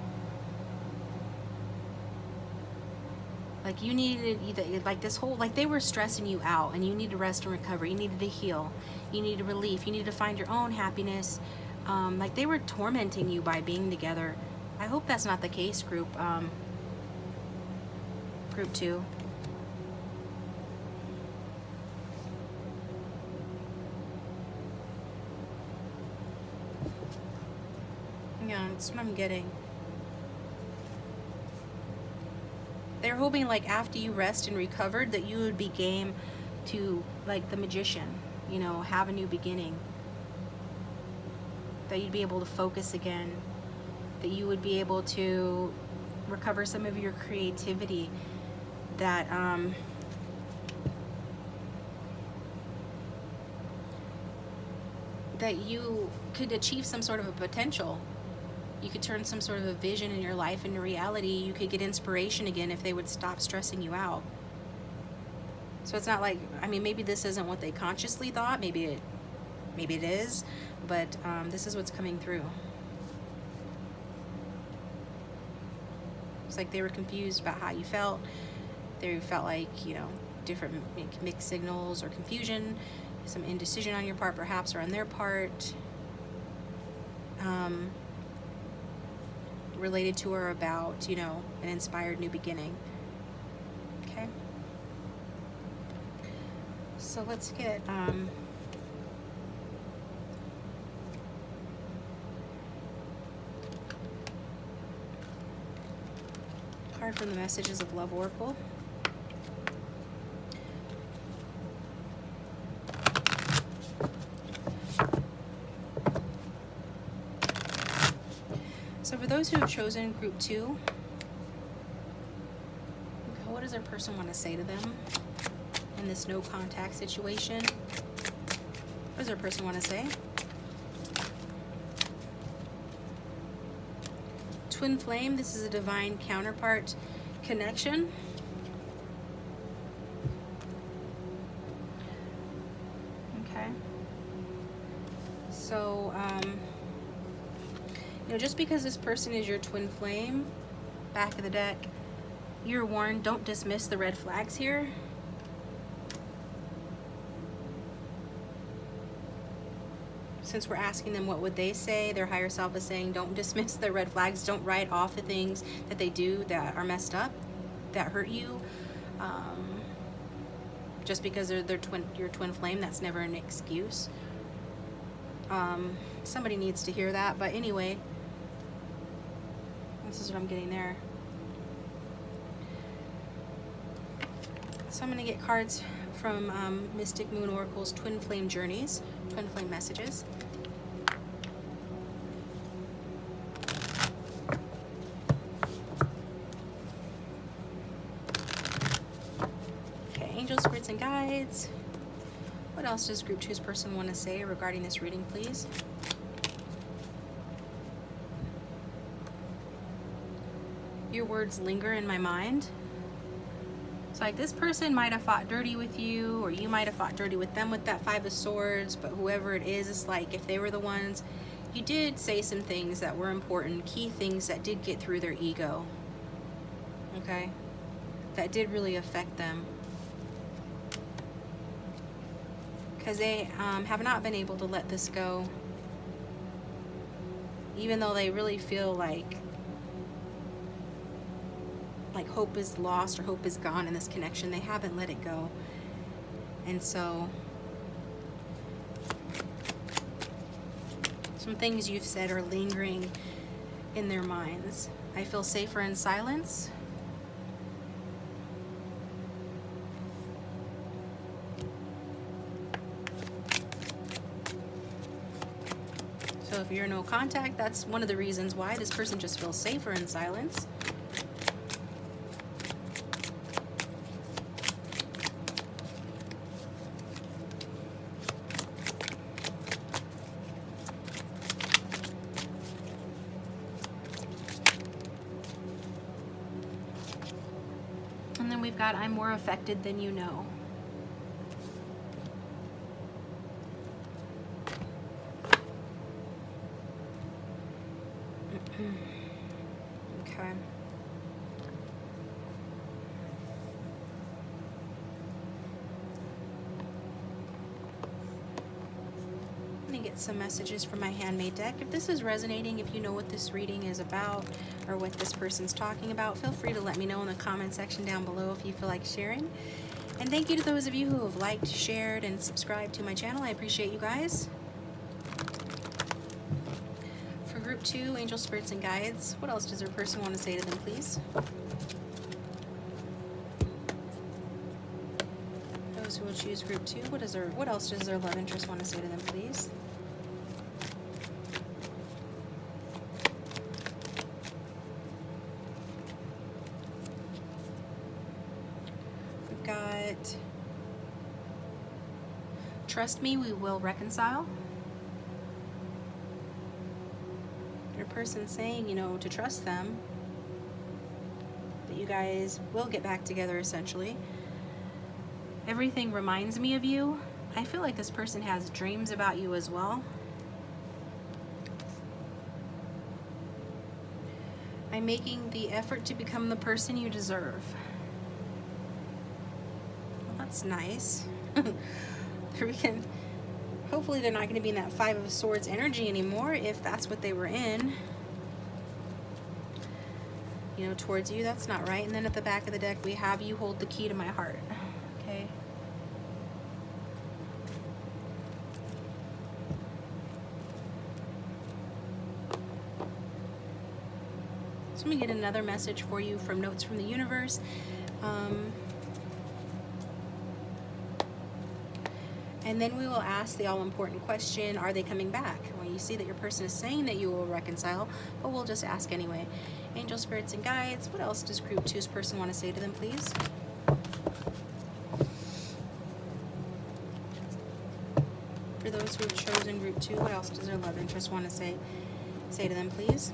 Like, you needed either, like, this whole, like, they were stressing you out, and you needed rest and recovery. You needed to heal. You needed relief. You needed to find your own happiness. Like, they were tormenting you by being together. I hope that's not the case, group 2. Yeah, that's what I'm getting. They're hoping, like, after you rest and recovered, that you would be game to, like, the Magician, you know, have a new beginning. That you'd be able to focus again. That you would be able to recover some of your creativity. That, that you could achieve some sort of a potential. You could turn some sort of a vision in your life into reality. You could get inspiration again if they would stop stressing you out. So it's not like, I mean, maybe this isn't what they consciously thought. Maybe it is, but this is what's coming through. It's like they were confused about how you felt. They felt like, you know, different mixed signals or confusion, some indecision on your part perhaps, or on their part. Related to or about, you know, an inspired new beginning. Okay. So let's get card from the Messages of Love Oracle. So for those who have chosen group 2, what does their person want to say to them in this no contact situation? What does their person want to say? Twin flame, this is a divine counterpart connection. Okay. So, you know, just because this person is your twin flame, back of the deck, you're warned, don't dismiss the red flags here. Since we're asking them what would they say, their higher self is saying don't dismiss the red flags, don't write off the things that they do that are messed up, that hurt you. Just because they're your twin flame, that's never an excuse. Somebody needs to hear that, but anyway, this is what I'm getting there. So I'm going to get cards from Mystic Moon Oracle's Twin Flame Journeys, Twin Flame Messages. Okay, angels, spirits, and guides. What else does Group 2's person want to say regarding this reading, please? your words linger in my mind. So like this person might have fought dirty with you, or you might have fought dirty with them with that Five of Swords, but whoever it is, it's like if they were the ones, you did say some things that were important, key things that did get through their ego, okay? That did really affect them. Because they have not been able to let this go. Even though they really feel like hope is lost or hope is gone in this connection, they haven't let it go. And so some things you've said are lingering in their minds. I feel safer in silence. So if you're no contact, that's one of the reasons why this person just feels safer in silence. And then we've got, I'm more affected than you know. Okay. Let me get some messages from my handmade deck. If this is resonating, if you know what this reading is about or what this person's talking about, feel free to let me know in the comment section down below if you feel like sharing. And thank you to those of you who have liked, shared, and subscribed to my channel. I appreciate you guys. For group 2, angel spirits and guides, what else does their person want to say to them, please? Those who will choose group 2, what else does their love interest want to say to them, please? We've got, trust me, we will reconcile. Your person saying, you know, to trust them, that you guys will get back together essentially. Everything reminds me of you. I feel like this person has dreams about you as well. I'm making the effort to become the person you deserve. Well, that's nice. Hopefully they're not going to be in that Five of Swords energy anymore, if that's what they were in. You know, towards you, that's not right. And then at the back of the deck, we have, you hold the key to my heart. Okay. So let me get another message for you from Notes from the Universe. And then we will ask the all-important question, are they coming back? Well, you see that your person is saying that you will reconcile, but we'll just ask anyway. Angel, spirits, and guides, what else does group 2's person want to say to them, please? For those who have chosen group 2, what else does their love interest want to say to them, please?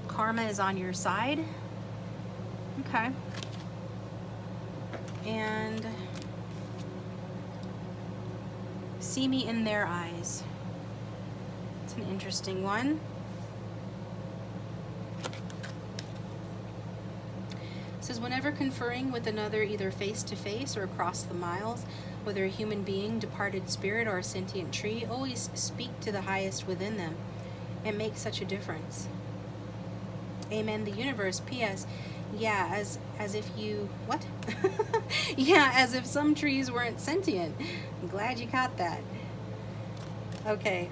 Karma is on your side. Okay. And see me in their eyes. It's an interesting one. It says, whenever conferring with another, either face to face or across the miles, whether a human being, departed spirit, or a sentient tree, always speak to the highest within them. It makes such a difference. Amen. The universe. P.S. Yeah, as if you, what? Yeah, as if some trees weren't sentient. I'm glad you caught that. Okay,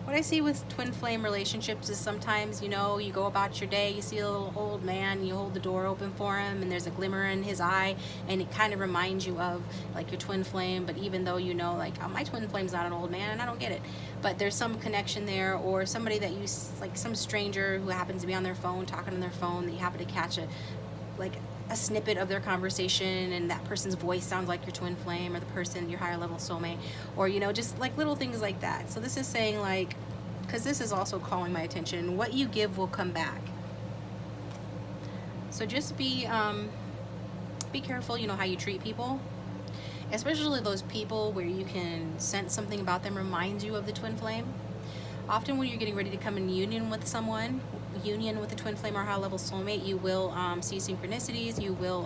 what I see with twin flame relationships is sometimes, you know, you go about your day, you see a little old man, you hold the door open for him, and there's a glimmer in his eye, and it kind of reminds you of like your twin flame. But even though you know, like, oh, my twin flame's not an old man, and I don't get it, but there's some connection there, or somebody that you, like some stranger who happens to be on their phone, talking on their phone, that you happen to catch like a snippet of their conversation and that person's voice sounds like your twin flame or the person, your higher level soulmate, or, you know, just like little things like that. So this is saying, like, because this is also calling my attention, what you give will come back. So just be careful, you know, how you treat people, especially those people where you can sense something about them reminds you of the twin flame. Often when you're getting ready to come in union with someone, union with a twin flame or high level soulmate, you will see synchronicities, you will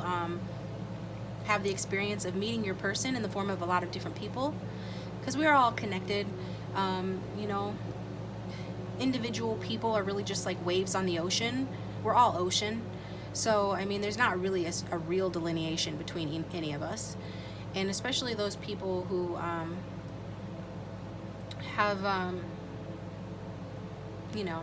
have the experience of meeting your person in the form of a lot of different people, because we are all connected. You know, individual people are really just like waves on the ocean. We're all ocean. So, I mean, there's not really a real delineation between any of us. And especially those people who have, you know,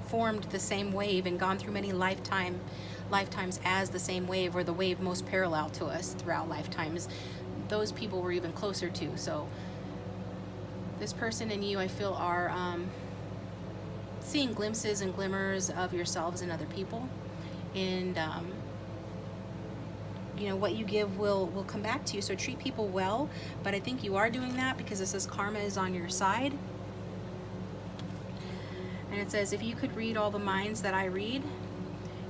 formed the same wave and gone through many lifetimes as the same wave, or the wave most parallel to us throughout lifetimes. Those people we're even closer to. So this person and you, I feel, are seeing glimpses and glimmers of yourselves and other people. And you know, what you give will come back to you. So treat people well, but I think you are doing that because it says karma is on your side. And it says, if you could read all the minds that I read,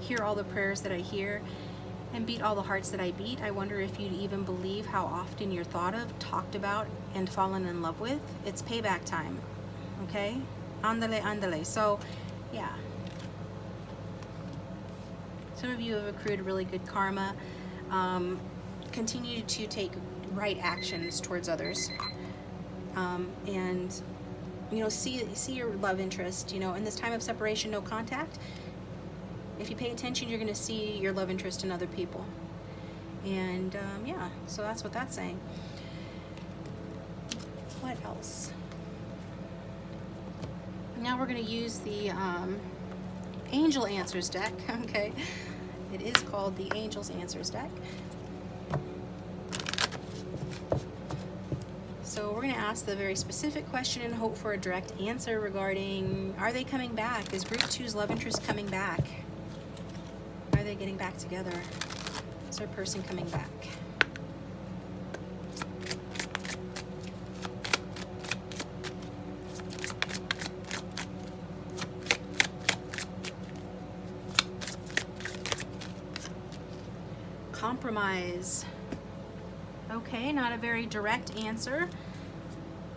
hear all the prayers that I hear, and beat all the hearts that I beat, I wonder if you'd even believe how often you're thought of, talked about, and fallen in love with. It's payback time, okay? Andale, andale. So, yeah. Some of you have accrued really good karma. Continue to take right actions towards others. And you know, see your love interest. You know, in this time of separation, no contact, if you pay attention, you're going to see your love interest in other people. And yeah, so that's what that's saying. What else? Now we're going to use the Angel Answers deck. Okay, it is called the Angels Answers deck. So we're going to ask the very specific question and hope for a direct answer regarding, are they coming back? Is Group 2's love interest coming back? Are they getting back together? Is their person coming back? Compromise. Okay, not a very direct answer,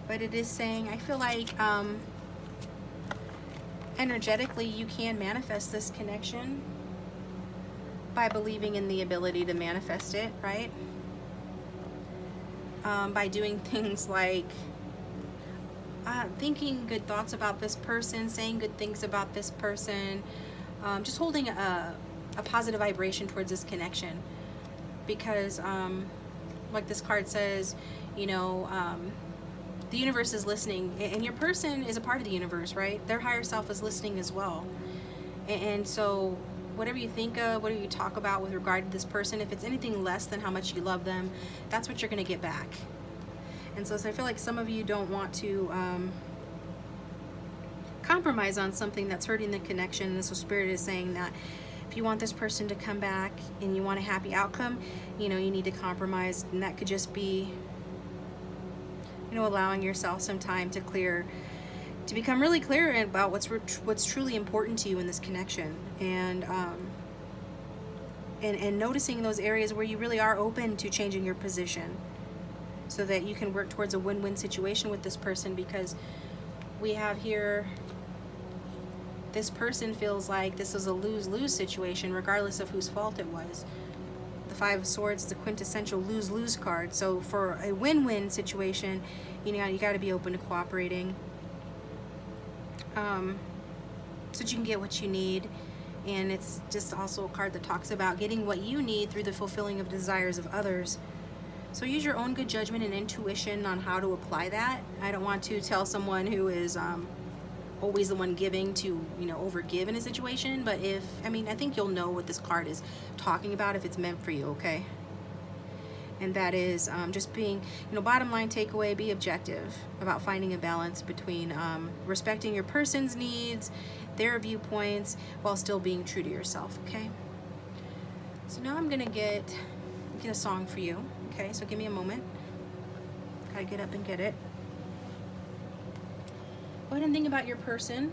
but it is saying, I feel like energetically you can manifest this connection by believing in the ability to manifest it, right? By doing things like thinking good thoughts about this person, saying good things about this person, just holding a positive vibration towards this connection. Because like this card says, you know, the universe is listening, and your person is a part of the universe, right? Their higher self is listening as well. And so whatever you think of, whatever you talk about with regard to this person, if it's anything less than how much you love them, that's what you're going to get back. And so I feel like some of you don't want to compromise on something that's hurting the connection. And so Spirit is saying that if you want this person to come back and you want a happy outcome, you know, you need to compromise. And that could just be, you know, allowing yourself some time to become really clear about what's truly important to you in this connection, and noticing those areas where you really are open to changing your position, so that you can work towards a win-win situation with this person. Because we have here, this person feels like this is a lose-lose situation, regardless of whose fault it was. The Five of Swords is a quintessential lose-lose card. So for a win-win situation, you know, you got to be open to cooperating, so that you can get what you need. And it's just also a card that talks about getting what you need through the fulfilling of desires of others. So use your own good judgment and intuition on how to apply that. I don't want to tell someone who is always the one giving to, you know, overgive in a situation. But I think you'll know what this card is talking about if it's meant for you, okay? And that is just being, you know, bottom line takeaway, be objective about finding a balance between respecting your person's needs, their viewpoints, while still being true to yourself, okay? So now I'm gonna get a song for you. Okay, so give me a moment. Gotta get up and get it. Go ahead and think about your person.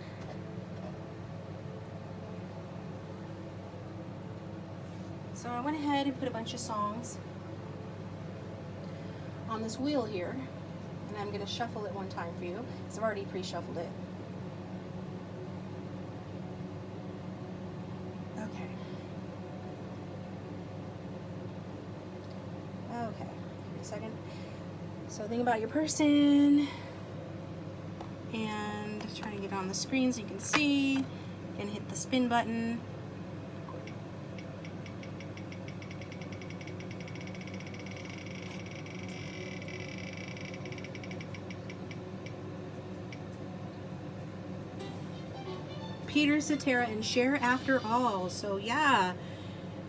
So I went ahead and put a bunch of songs on this wheel here, and I'm gonna shuffle it one time for you, because I've already pre-shuffled it. Okay. Okay, give me a second. So think about your person, and try to get on the screen so you can see, and hit the spin button. Peter Cetera and share after all. So yeah,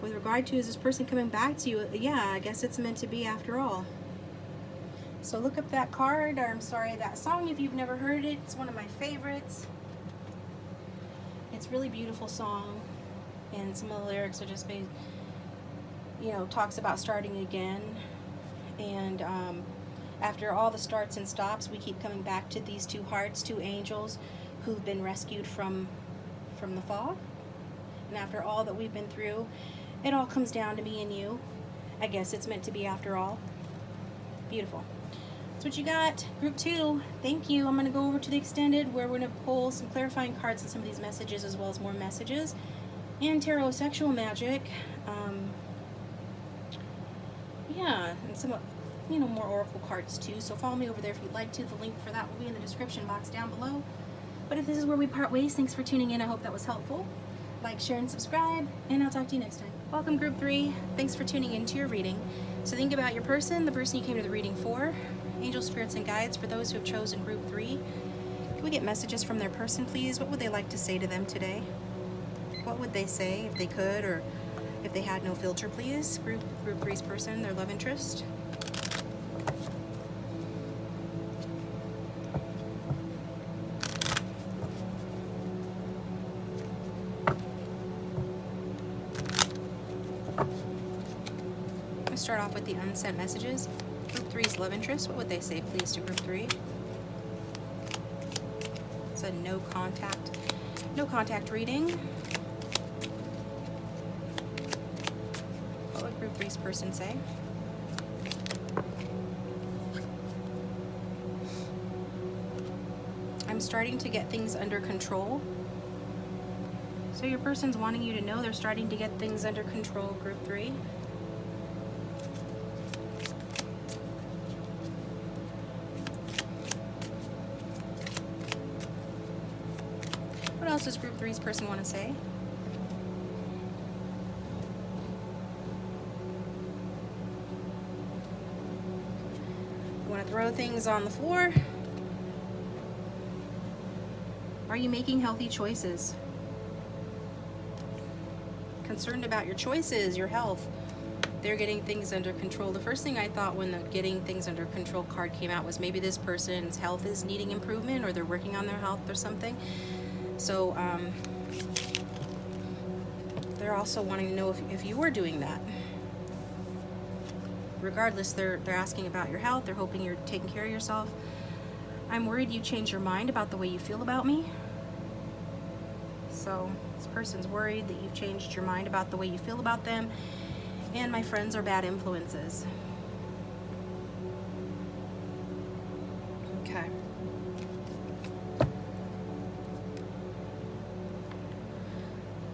with regard to, is this person coming back to you? Yeah, I guess it's meant to be after all. So look up that card, or I'm sorry, that song if you've never heard it. It's one of my favorites. It's a really beautiful song, and some of the lyrics are just based, you know, talks about starting again. And after all the starts and stops, we keep coming back to these two hearts, two angels who've been rescued from the fog. And after all that we've been through, it all comes down to me and you. I guess it's meant to be after all. Beautiful. That's what you got. Group 2, thank you. I'm going to go over to the extended, where we're going to pull some clarifying cards on some of these messages, as well as more messages and tarot sexual magic. Yeah, and some, you know, more oracle cards too. So follow me over there if you'd like to. The link for that will be in the description box down below. But if this is where we part ways, thanks for tuning in. I hope that was helpful. Like, share, and subscribe, and I'll talk to you next time. Welcome, Group 3. Thanks for tuning into your reading. So think about your person, the person you came to the reading for. Angel, spirits, and guides for those who have chosen Group 3. Can we get messages from their person, please? What would they like to say to them today? What would they say if they could, or if they had no filter, please? Group 3's person, their love interest. Start off with the unsent messages. Group 3's love interest. What would they say, please, to Group 3? It's a no contact reading. What would Group 3's person say? I'm starting to get things under control. So your person's wanting you to know they're starting to get things under control, Group 3. What else does Group 3's person want to say? You want to throw things on the floor? Are you making healthy choices? Concerned about your choices, your health. They're getting things under control. The first thing I thought when the getting things under control card came out was maybe this person's health is needing improvement, or they're working on their health or something. So they're also wanting to know if you were doing that. Regardless, they're asking about your health. They're hoping you're taking care of yourself. I'm worried you changed your mind about the way you feel about me. So this person's worried that you've changed your mind about the way you feel about them. And my friends are bad influences. Okay.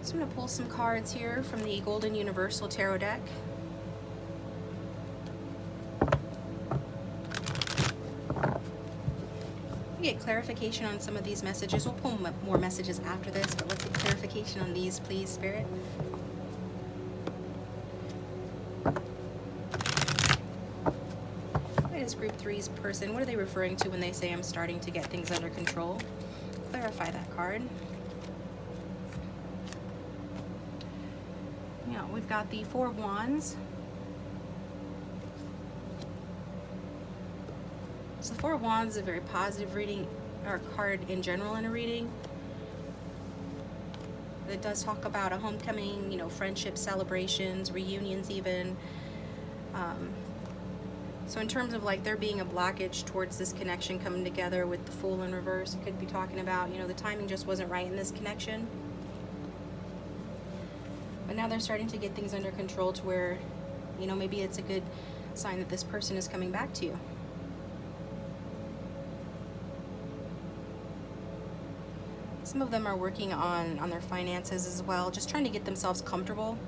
So I'm going to pull some cards here from the Golden Universal Tarot deck. Get clarification on some of these messages. We'll pull more messages after this, but let's get clarification on these, please, Spirit. What is Group 3's person? What are they referring to when they say I'm starting to get things under control? Clarify that card. Yeah, we've got the Four of Wands. So the Four of Wands is a very positive reading, or card in general in a reading. It does talk about a homecoming, you know, friendship celebrations, reunions even. So in terms of like there being a blockage towards this connection coming together with the Fool in reverse, it could be talking about, you know, the timing just wasn't right in this connection. But now they're starting to get things under control to where, you know, maybe it's a good sign that this person is coming back to you. Some of them are working on their finances as well, just trying to get themselves comfortable.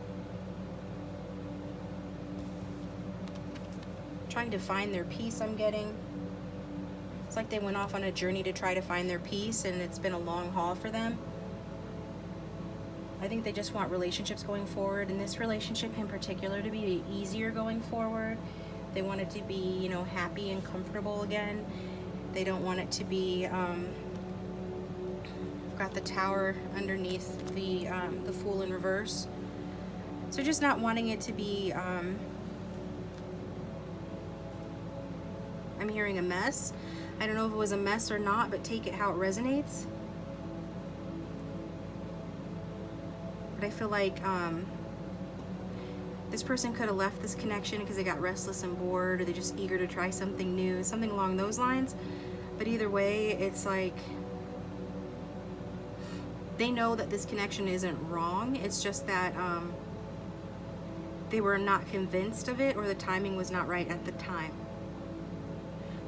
Trying to find their peace, I'm getting. It's like they went off on a journey to try to find their peace, and it's been a long haul for them. I think they just want relationships going forward, and this relationship in particular to be easier going forward. They want it to be, you know, happy and comfortable again. They don't want it to be, got the Tower underneath the Fool in reverse. So just not wanting it to be, I'm hearing a mess. I don't know if it was a mess or not, but take it how it resonates. But I feel like this person could have left this connection because they got restless and bored, or they're just eager to try something new, something along those lines. But either way, it's like they know that this connection isn't wrong. It's just that they were not convinced of it, or the timing was not right at the time.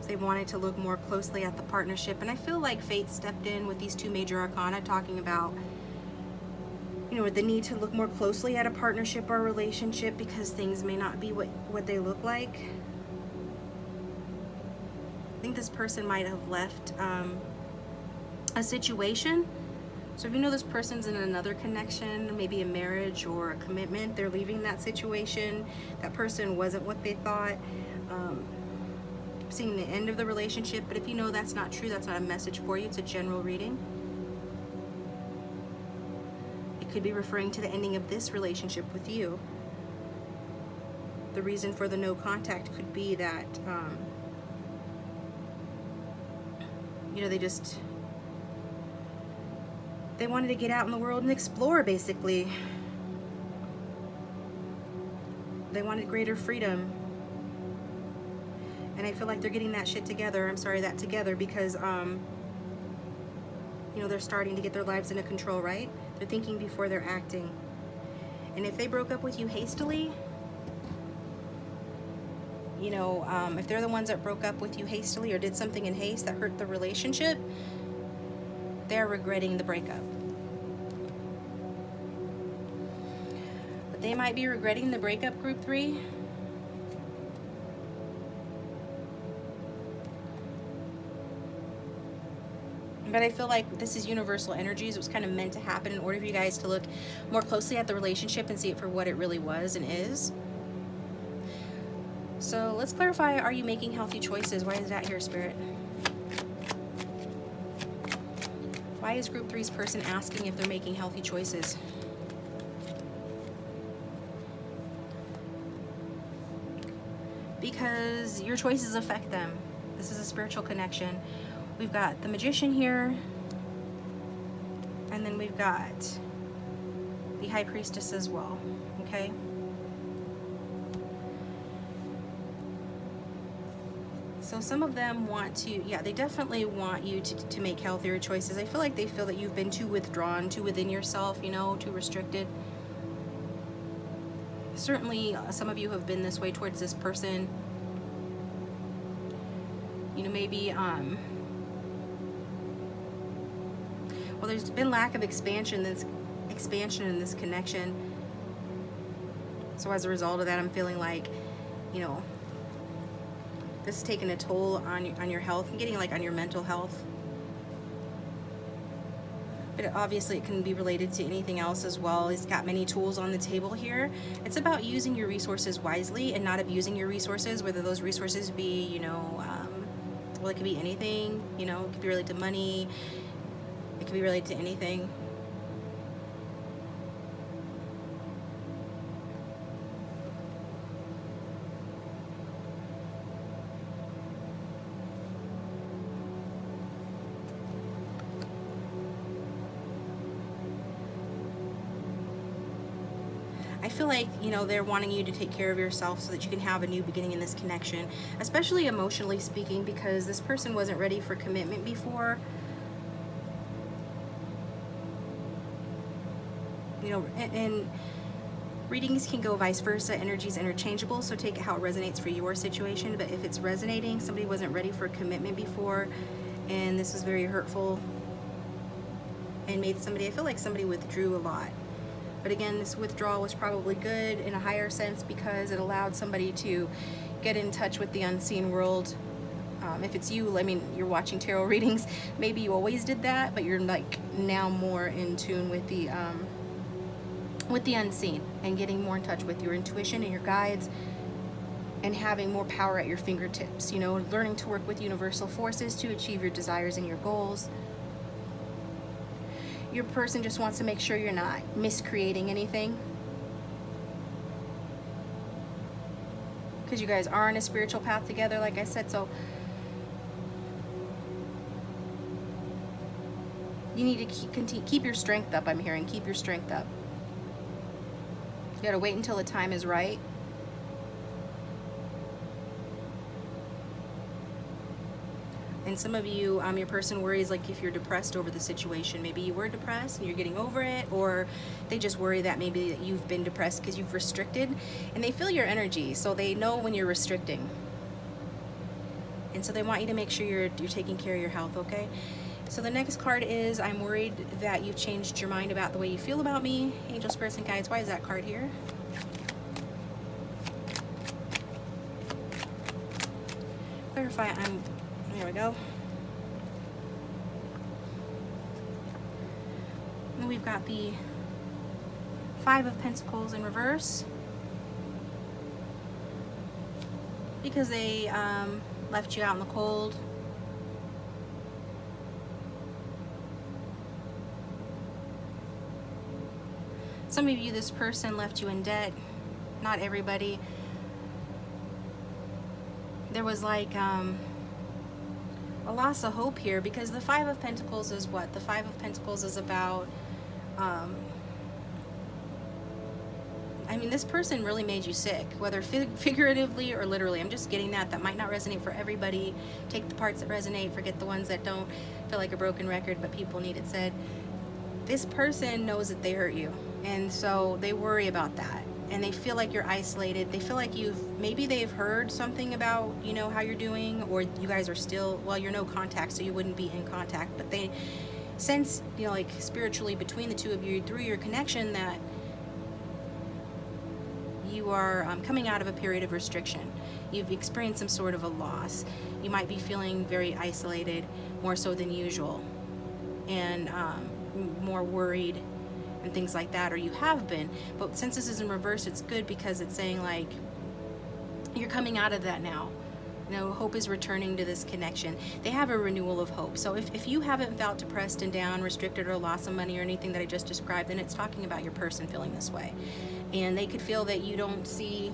They wanted to look more closely at the partnership, and I feel like fate stepped in with these two major arcana talking about, you know, the need to look more closely at a partnership or relationship because things may not be what they look like. I think this person might have left a situation. So if you know this person's in another connection, maybe a marriage or a commitment, they're leaving that situation. That person wasn't what they thought. Seeing the end of the relationship, but if you know that's not true, that's not a message for you, it's a general reading. It could be referring to the ending of this relationship with you. The reason for the no contact could be that, you know, they wanted to get out in the world and explore, basically. They wanted greater freedom. And I feel like they're getting that together because, you know, they're starting to get their lives into control, right? They're thinking before they're acting. And if they broke up with you hastily, you know, if they're the ones that broke up with you hastily or did something in haste that hurt the relationship, they're regretting the breakup. But they might be regretting the breakup, group 3. But I feel like this is universal energies. It was kind of meant to happen in order for you guys to look more closely at the relationship and see it for what it really was and is. So let's clarify, are you making healthy choices? Why is that here, Spirit? Why is group 3's person asking if they're making healthy choices? Because your choices affect them. This is a spiritual connection. We've got the Magician here, and then we've got the High Priestess as well, okay? So some of them want to, yeah, they definitely want you to make healthier choices. I feel like they feel that you've been too withdrawn, too within yourself, you know, too restricted. Certainly, some of you have been this way towards this person. You know, maybe, well, there's been lack of expansion in this connection. So as a result of that, I'm feeling like, you know, this is taking a toll on your health and getting like on your mental health. But obviously it can be related to anything else as well. It's got many tools on the table here. It's about using your resources wisely and not abusing your resources, whether those resources be, you know, well, it could be anything, you know, it could be related to money. It could be related to anything. feel like, you know, they're wanting you to take care of yourself so that you can have a new beginning in this connection, especially emotionally speaking, because this person wasn't ready for commitment before. You know, and readings can go vice versa. Energy is interchangeable, so take it how it resonates for your situation. But if it's resonating, somebody wasn't ready for commitment before, and this was very hurtful and made somebody, I feel like somebody withdrew a lot. But again, this withdrawal was probably good in a higher sense because it allowed somebody to get in touch with the unseen world. If it's you, I mean, you're watching tarot readings, maybe you always did that, but you're like now more in tune with the unseen and getting more in touch with your intuition and your guides and having more power at your fingertips, you know, learning to work with universal forces to achieve your desires and your goals. Your person just wants to make sure you're not miscreating anything, because you guys are on a spiritual path together, like I said. So you need to keep your strength up. I'm hearing keep your strength up. You gotta wait until the time is right. And some of you, your person worries like if you're depressed over the situation. Maybe you were depressed and you're getting over it, or they just worry that maybe that you've been depressed because you've restricted, and they feel your energy, so they know when you're restricting. And so they want you to make sure you're taking care of your health, okay? So the next card is, I'm worried that you've changed your mind about the way you feel about me. Angel, spirits, and guides, why is that card here? Clarify, there we go. And we've got the Five of Pentacles in reverse, because they left you out in the cold. Some of you, this person left you in debt. Not everybody. There was like a loss of hope here, because the Five of Pentacles is what? The Five of Pentacles is about, I mean, this person really made you sick, whether figuratively or literally. I'm just getting that. That might not resonate for everybody. Take the parts that resonate, forget the ones that don't. Feel like a broken record, but people need it said. This person knows that they hurt you, and so they worry about that. And they feel like you're isolated. They feel like maybe they've heard something about, you know, how you're doing, or you guys are still, well, you're no contact, so you wouldn't be in contact, but they sense, you know, like spiritually between the two of you through your connection that you are coming out of a period of restriction. You've experienced some sort of a loss. You might be feeling very isolated, more so than usual, and more worried and things like that, or you have been. But since this is in reverse, it's good, because it's saying like you're coming out of that now. You know, hope is returning to this connection. They have a renewal of hope. So if you haven't felt depressed and down, restricted, or loss of money or anything that I just described, then it's talking about your person feeling this way. And they could feel that you don't see,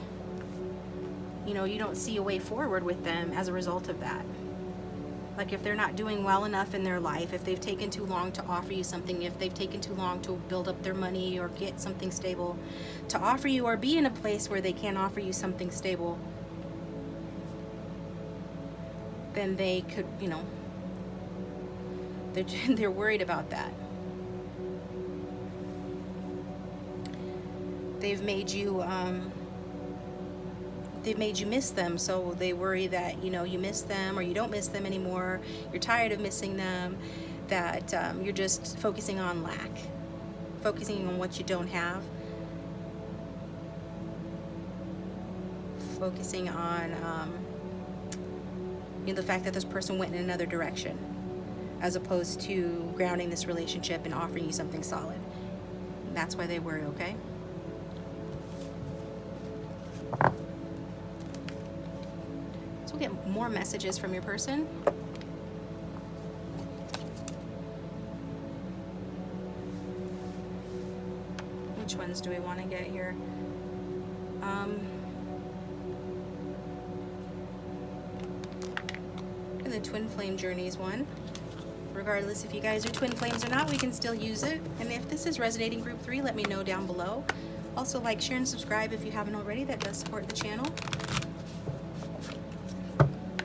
you know, you don't see a way forward with them as a result of that. Like if they're not doing well enough in their life, if they've taken too long to offer you something, if they've taken too long to build up their money or get something stable to offer you, or be in a place where they can offer you something stable, then they could, you know, they're worried about that. They've made you miss them, so they worry that, you know, you miss them, or you don't miss them anymore, you're tired of missing them, that you're just focusing on lack, focusing on what you don't have, focusing on you know, the fact that this person went in another direction, as opposed to grounding this relationship and offering you something solid. And that's why they worry, okay? So we'll get more messages from your person. Which ones do we want to get here? The Twin Flame Journeys one. Regardless if you guys are twin flames or not, we can still use it. And if this is resonating group 3, let me know down below. Also, like, share, and subscribe if you haven't already. That does support the channel.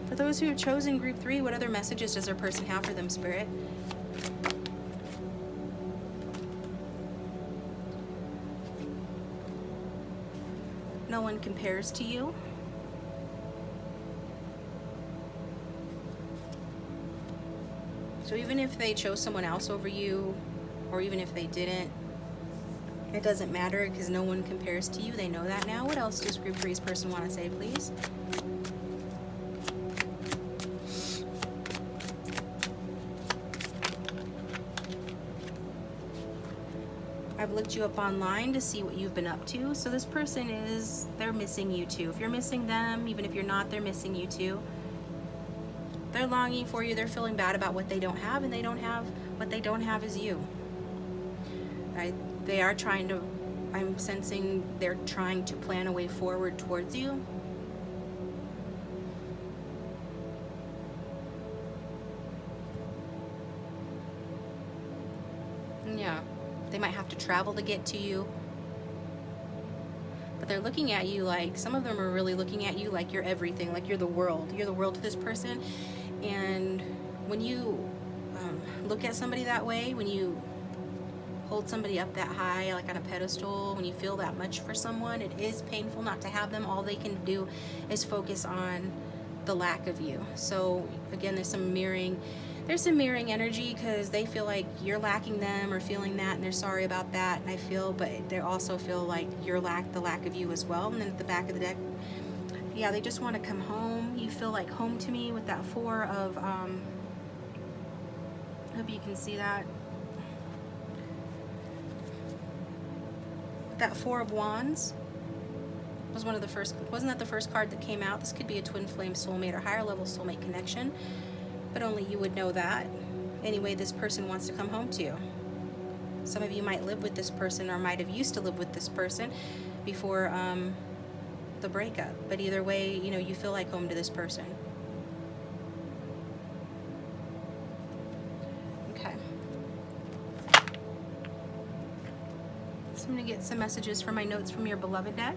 For those who have chosen group 3, what other messages does their person have for them, Spirit? No one compares to you. So even if they chose someone else over you, or even if they didn't, it doesn't matter because no one compares to you. They know that now. What else does group 3's person want to say, please? I've looked you up online to see what you've been up to. So this person they're missing you too. If you're missing them, even if you're not, they're missing you too. They're longing for you. They're feeling bad about what they don't have, and what they don't have is you. They are trying to, I'm sensing they're trying to plan a way forward towards you. Yeah, they might have to travel to get to you. But they're looking at you like, some of them are really looking at you like you're everything, like you're the world. You're the world to this person. And when you look at somebody that way, when you hold somebody up that high, like on a pedestal, when you feel that much for someone, it is painful not to have them. All they can do is focus on the lack of you. So again, there's some mirroring energy because they feel like you're lacking them or feeling that, and they're sorry about that. And but they also feel like the lack of you as well. And then at the back of the deck, yeah, they just want to come home. You feel like home to me with that 4 of, I hope you can see that. That 4 of Wands was wasn't that the first card that came out? This could be a twin flame soulmate or higher level soulmate connection, but only you would know that. Anyway, this person wants to come home to you. Some of you might live with this person or might have used to live with this person before the breakup, but either way, you feel like home to this person. Okay. So I'm going to get some messages from my notes from your beloved deck.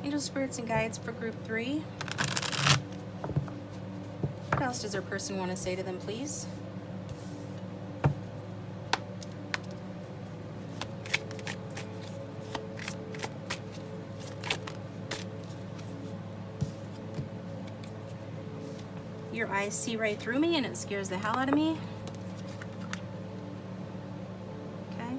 Angel spirits and guides for group 3. What else does their person want to say to them, please? Your eyes see right through me and it scares the hell out of me. Okay.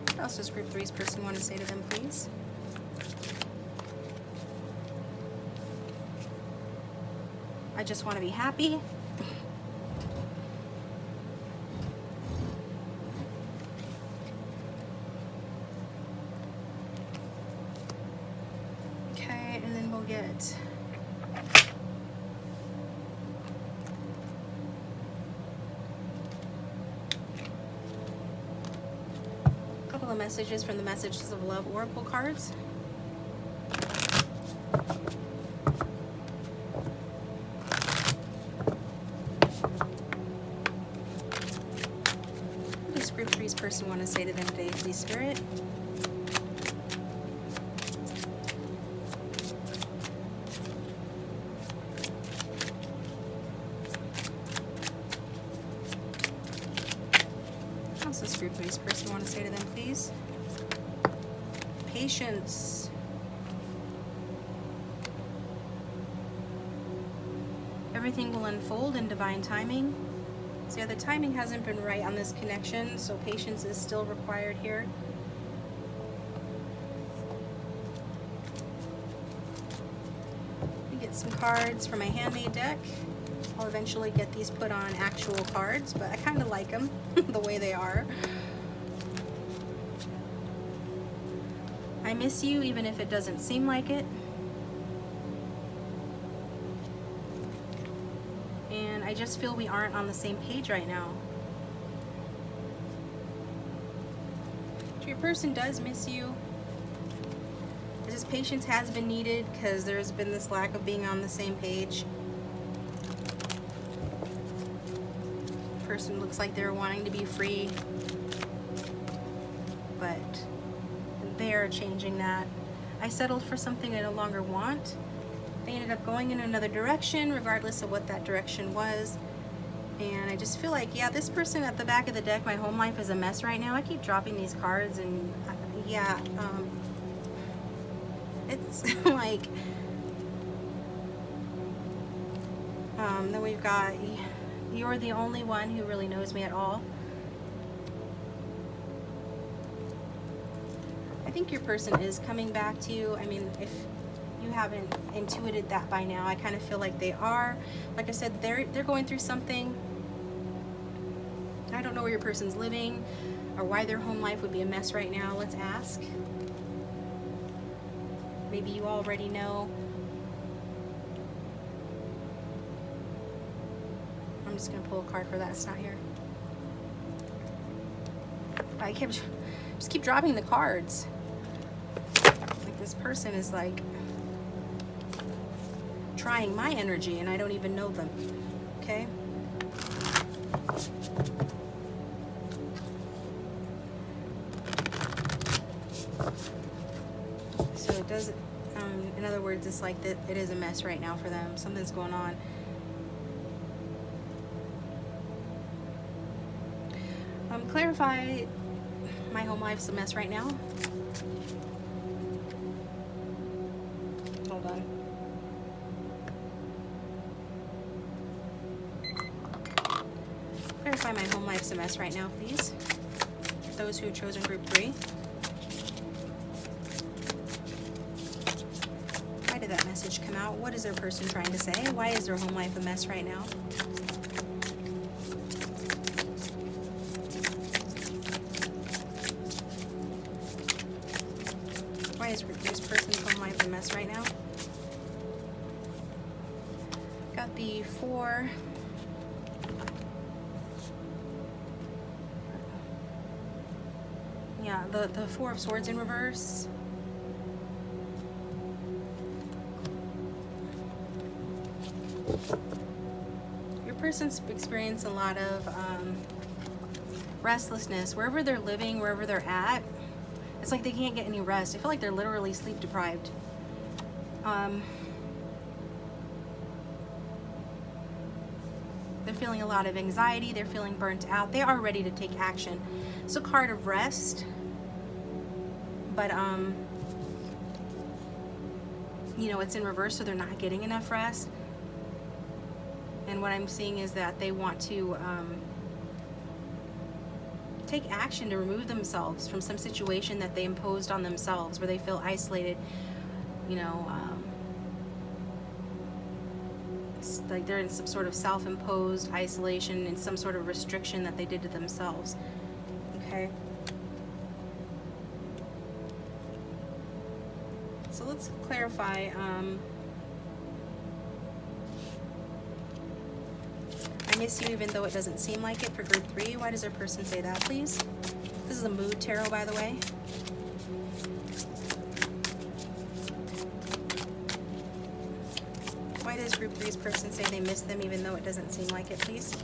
What else does group 3's person want to say to them, please? I just want to be happy. Okay, and then we'll get a couple of messages from the Messages of Love Oracle cards. What does group 3's person want to say to them today, please, Spirit? What else does group 3's person want to say to them, please? Patience. Everything will unfold in divine timing. So yeah, the timing hasn't been right on this connection, so patience is still required here. Let me get some cards for my handmade deck. I'll eventually get these put on actual cards, but I kind of like them the way they are. I miss you even if it doesn't seem like it. And I just feel we aren't on the same page right now. Your person does miss you. This patience has been needed because there's been this lack of being on the same page. Person looks like they're wanting to be free, but they're changing that. I settled for something I no longer want. They ended up going in another direction, regardless of what that direction was. And I just feel like, yeah, this person at the back of the deck, my home life is a mess right now. I keep dropping these cards, and yeah, it's like, then we've got, you're the only one who really knows me at all. I think your person is coming back to you. I mean, if you haven't intuited that by now, I kind of feel like they are. Like I said, they're going through something. I don't know where your person's living or why their home life would be a mess right now. Let's ask. Maybe you already know. I'm just gonna pull a card for that. It's not here. I just keep dropping the cards. Like this person is like trying my energy and I don't even know them. Okay? So it does, in other words, it's like that it is a mess right now for them. Something's going on. Clarify, my home life's a mess right now. Hold on. Clarify my home life's a mess right now, please. Those who have chosen group 3. Why did that message come out? What is their person trying to say? Why is their home life a mess right now? Why is this person's home life a mess right now? Got the 4. Yeah, the 4 of Swords in reverse. Your person's experienced a lot of restlessness. Wherever they're living, wherever they're at, it's like they can't get any rest. I feel like they're literally sleep deprived. They're feeling a lot of anxiety. They're feeling burnt out. They are ready to take action. It's a card of rest, but you know, it's in reverse, so they're not getting enough rest. And what I'm seeing is that they want to take action to remove themselves from some situation that they imposed on themselves, where they feel isolated, you know, it's like they're in some sort of self-imposed isolation and some sort of restriction that they did to themselves. Okay. So let's clarify. I miss you even though it doesn't seem like it for group 3. Why does their person say that, please? This is a mood tarot, by the way. Why does group 3's person say they miss them even though it doesn't seem like it, please?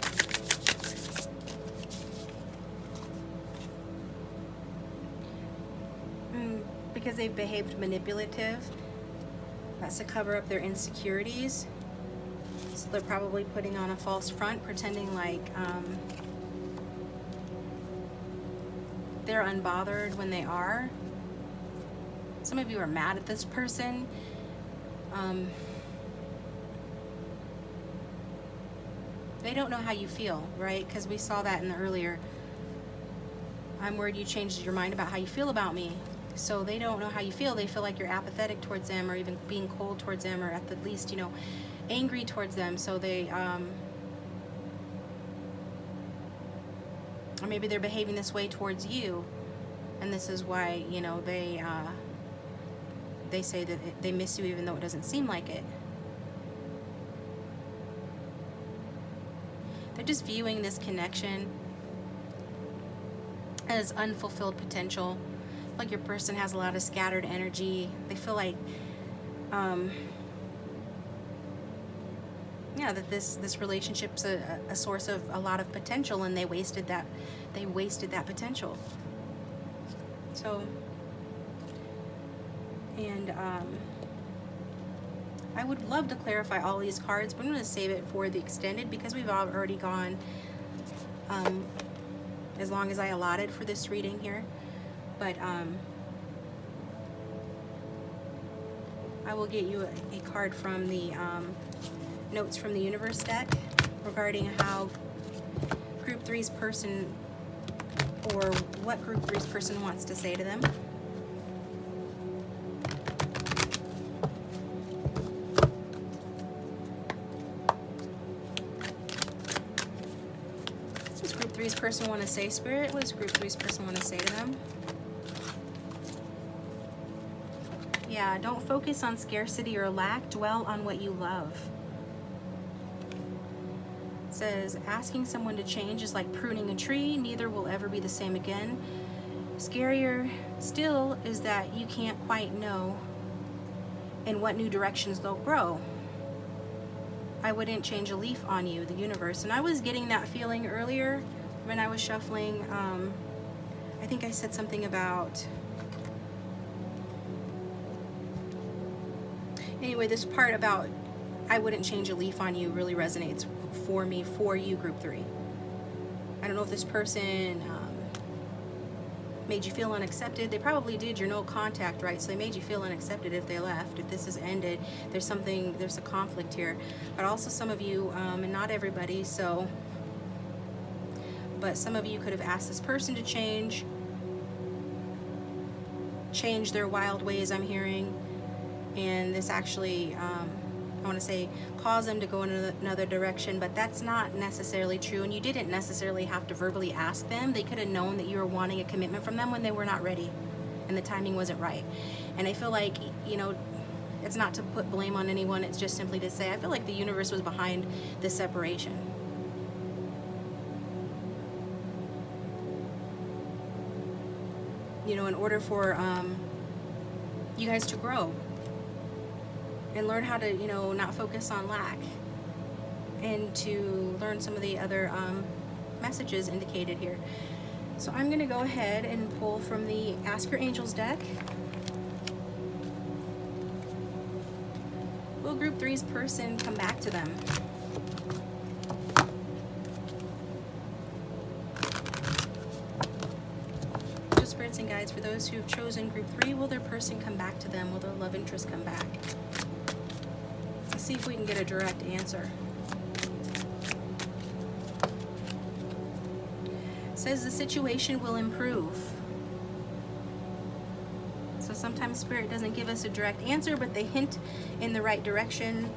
Because they've behaved manipulative. That's to cover up their insecurities. So they're probably putting on a false front, pretending like they're unbothered when they are. Some of you are mad at this person. They don't know how you feel, right? Because we saw that in the earlier. I'm worried you changed your mind about how you feel about me. So they don't know how you feel. They feel like you're apathetic towards them, or even being cold towards them, or at the least, you know, angry towards them. So they, or maybe they're behaving this way towards you, and this is why, you know, they say that they miss you even though it doesn't seem like it. They're just viewing this connection as unfulfilled potential. Like your person has a lot of scattered energy. They feel like, yeah, that this relationship's a source of a lot of potential, and they wasted that potential. So, and I would love to clarify all these cards, but I'm going to save it for the extended because we've already gone as long as I allotted for this reading here. But I will get you a card from the Notes from the Universe deck regarding how Group 3's person, or what Group 3's person wants to say to them. What does Group 3's person want to say, Spirit? What does Group 3's person want to say to them? Yeah, don't focus on scarcity or lack. Dwell on what you love. It says, asking someone to change is like pruning a tree. Neither will ever be the same again. Scarier still is that you can't quite know in what new directions they'll grow. I wouldn't change a leaf on you, the universe. And I was getting that feeling earlier when I was shuffling. I think I said something about... Anyway, this part about I wouldn't change a leaf on you really resonates for me, for you, Group 3. I don't know if this person made you feel unaccepted. They probably did. You're no contact, right? So they made you feel unaccepted if they left. If this has ended, there's a conflict here. But also some of you, and not everybody, so, but some of you could have asked this person to change their wild ways, I'm hearing. And this actually, I want to say, cause them to go in another direction, but that's not necessarily true. And you didn't necessarily have to verbally ask them. They could have known that you were wanting a commitment from them when they were not ready and the timing wasn't right. And I feel like, you know, it's not to put blame on anyone. It's just simply to say, I feel like the universe was behind this separation. You know, in order for you guys to grow and learn how to, you know, not focus on lack, and to learn some of the other messages indicated here. So I'm going to go ahead and pull from the Ask Your Angels deck. Will Group 3's person come back to them? Spirits and guides, for those who've chosen Group 3, will their person come back to them? Will their love interest come back? Let's see if we can get a direct answer. It says the situation will improve. So sometimes Spirit doesn't give us a direct answer, but they hint in the right direction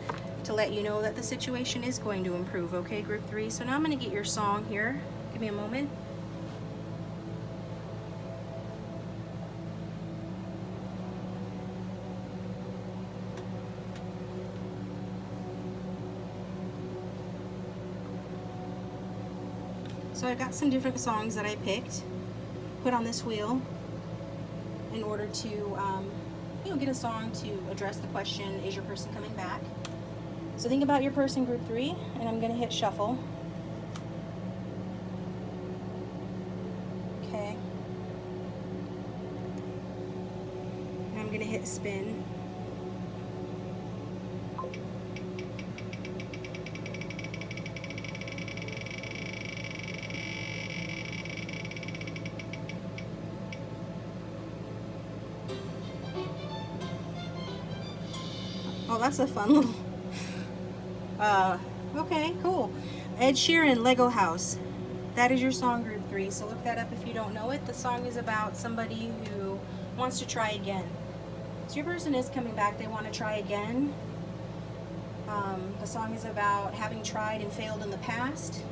to let you know that the situation is going to improve. Okay, Group 3. So now I'm going to get your song here. Give me a moment. So I got some different songs that I picked, put on this wheel in order to, you know, get a song to address the question, is your person coming back? So think about your person, Group 3, and I'm going to hit shuffle. Okay. And I'm going to hit spin. Oh, that's a fun little, okay, cool. Ed Sheeran, Lego House. That is your song, group 3. So look that up if you don't know it. The song is about somebody who wants to try again. So your person is coming back. They want to try again. The song is about having tried and failed in the past.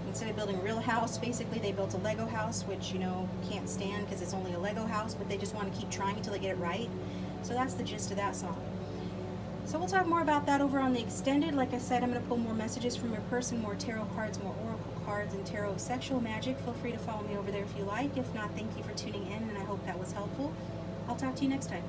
Instead of building a real house, basically they built a Lego house, which, you know, can't stand because it's only a Lego house, but they just want to keep trying until they get it right. So that's the gist of that song. So we'll talk more about that over on the extended. Like I said, I'm going to pull more messages from your person, more tarot cards, more oracle cards, and tarot sexual magic. Feel free to follow me over there if you like. If not, thank you for tuning in, and I hope that was helpful. I'll talk to you next time.